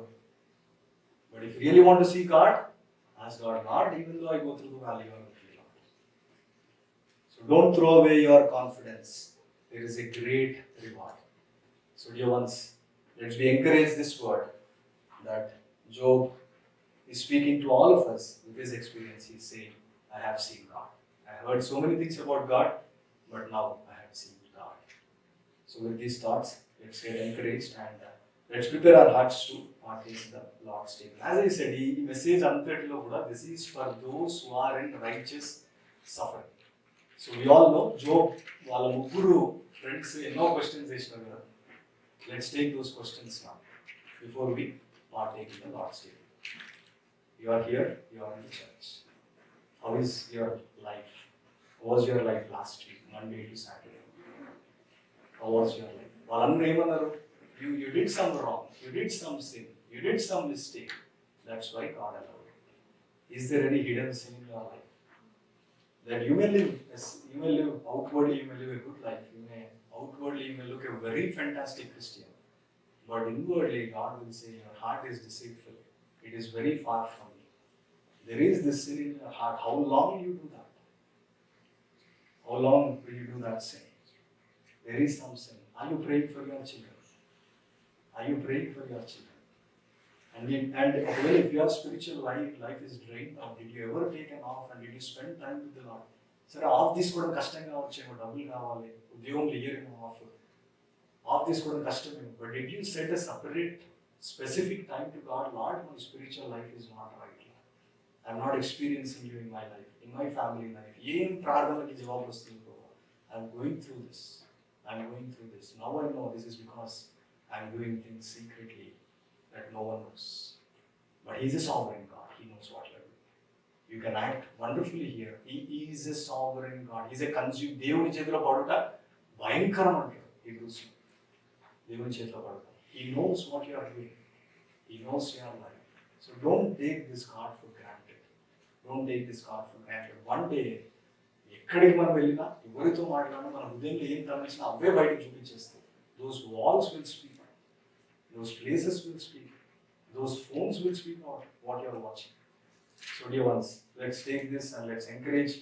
But if you really want to see God, ask God, Lord, even though I go through the valley, you are with me, Lord. So don't throw away your confidence. There is a great reward. So dear ones, let's be encouraged this word that Job is speaking to all of us with his experience. He is saying, I have seen God. I heard so many things about God, but now I have seen God. So with these thoughts, let's get encouraged and let's prepare our hearts to partake in the Lord's table. As I said, this message anthatilo kuda, this is for those who are in righteous suffering. So we all know Job, వాళ్ళ ముగ్గురు friends ఎన్నో questions చేసినారు కదా. Let's take those questions now before we partake in the Lord's table. You are here, you are in the church. How is your life? How was your life last week, Monday to Saturday? How was your life? వాళ్ళందరూ ఏమన్నారు? You did some wrong, you did some sin, you did some mistake. That's why God allowed it. Is there any hidden sin in your life? That you may live, outwardly you may live a good life. Outwardly you may look a very fantastic Christian. But inwardly God will say, your heart is deceitful. It is very far from me. There is this sin in your heart. How long will you do that? How long will you do that sin? There is some sin. Are you praying for your children? Are you praying for your children? And if your spiritual life is drained out, did you ever take an off and did you spend time with the Lord? Sir, off తీసుకోవడం కష్టంగా వచ్చేమో, డబ్బులు కావాలి, ఉద్యోగం ఇయ్యరేమో of తీసుకోవడం కష్టమేమో. But did you set a separate, specific time to God? Lord, my spiritual life is not right. I'm not experiencing you in my life, in my family life. ఏం ప్రార్థనకి జవాబు వస్తుంది? I'm going through this. I'm going through this. Now I know this is because I'm doing things secretly that no one knows. But He's a sovereign God. He knows what you're doing. You can act wonderfully here. He is a sovereign God. He's a consume. దేవుని చేతిలో పడుట భయంకరం అంటారు Hebrews. దేవుని చేతిలో పడుట. He knows what you are doing. He knows your life. So don't take this God for granted. Don't take this God for granted. One day, ఎక్కడికి మనం వెళ్ళినా, ఎవరితో మాట్లాడినా, మన హృదయంలో ఏం తలపించినా అవే బయటకు చూపించేస్తాయి. Those walls will speak. Those places will speak. Those phones will speak out what you are watching. So dear ones, let's take this and let's encourage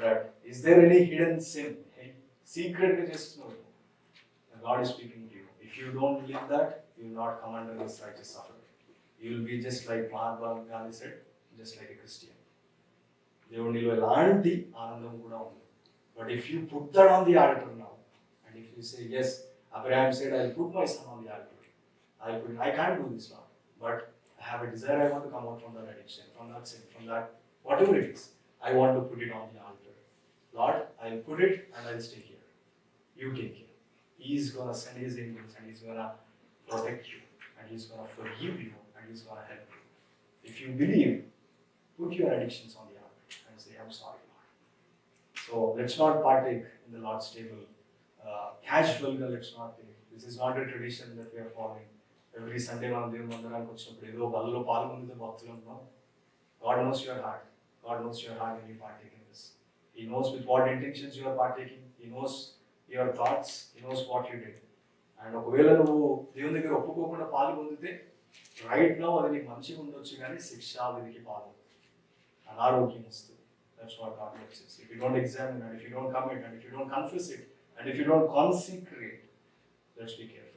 that. Is there any hidden sin? Secretly just know that God is speaking to you. If you don't live that, you will not come under this righteous suffering. You will be just like Mahatma Gandhi said, just like a Christian. దేవునిలో ఎలాంటి ఆనందం కూడా ఉంది. But if you put that on the altar now, and if you say, yes, Abraham said, I'll put my son on the altar. I can't do this now, but I have a desire. I want to come out from that addiction, from that sin, from that whatever it is. I want to put it on the altar. Lord, I'll put it and I'll stay here. You take care. He's gonna send His angels and He's gonna protect you and He's gonna forgive you and He's gonna help you. If you believe, put your addictions on the altar and say, I'm sorry, Lord. So let's not partake in the Lord's table casually. Let's not take. This is not a tradition that we are following. Every Sunday మనం దేవుని మందిరానికి వచ్చినప్పుడు ఏదో బలలో పాల్గొంటే భక్తులు ఉన్నాం. God knows your heart. God knows your heart when you partake in this. He knows with what intentions you are partaking. He knows your thoughts. He knows what you did. And ఒకవేళ నువ్వు దేవుని దగ్గర ఒప్పుకోకుండా పాల్గొందితే right now అది నీకు మంచిగా ఉండొచ్చు కానీ శిక్షా విధికి పాలు అనారోగ్యం వస్తుంది. That's what God looks at. If you don't examine and if you don't commit and if you don't confess it and if you don't consecrate, let's be careful.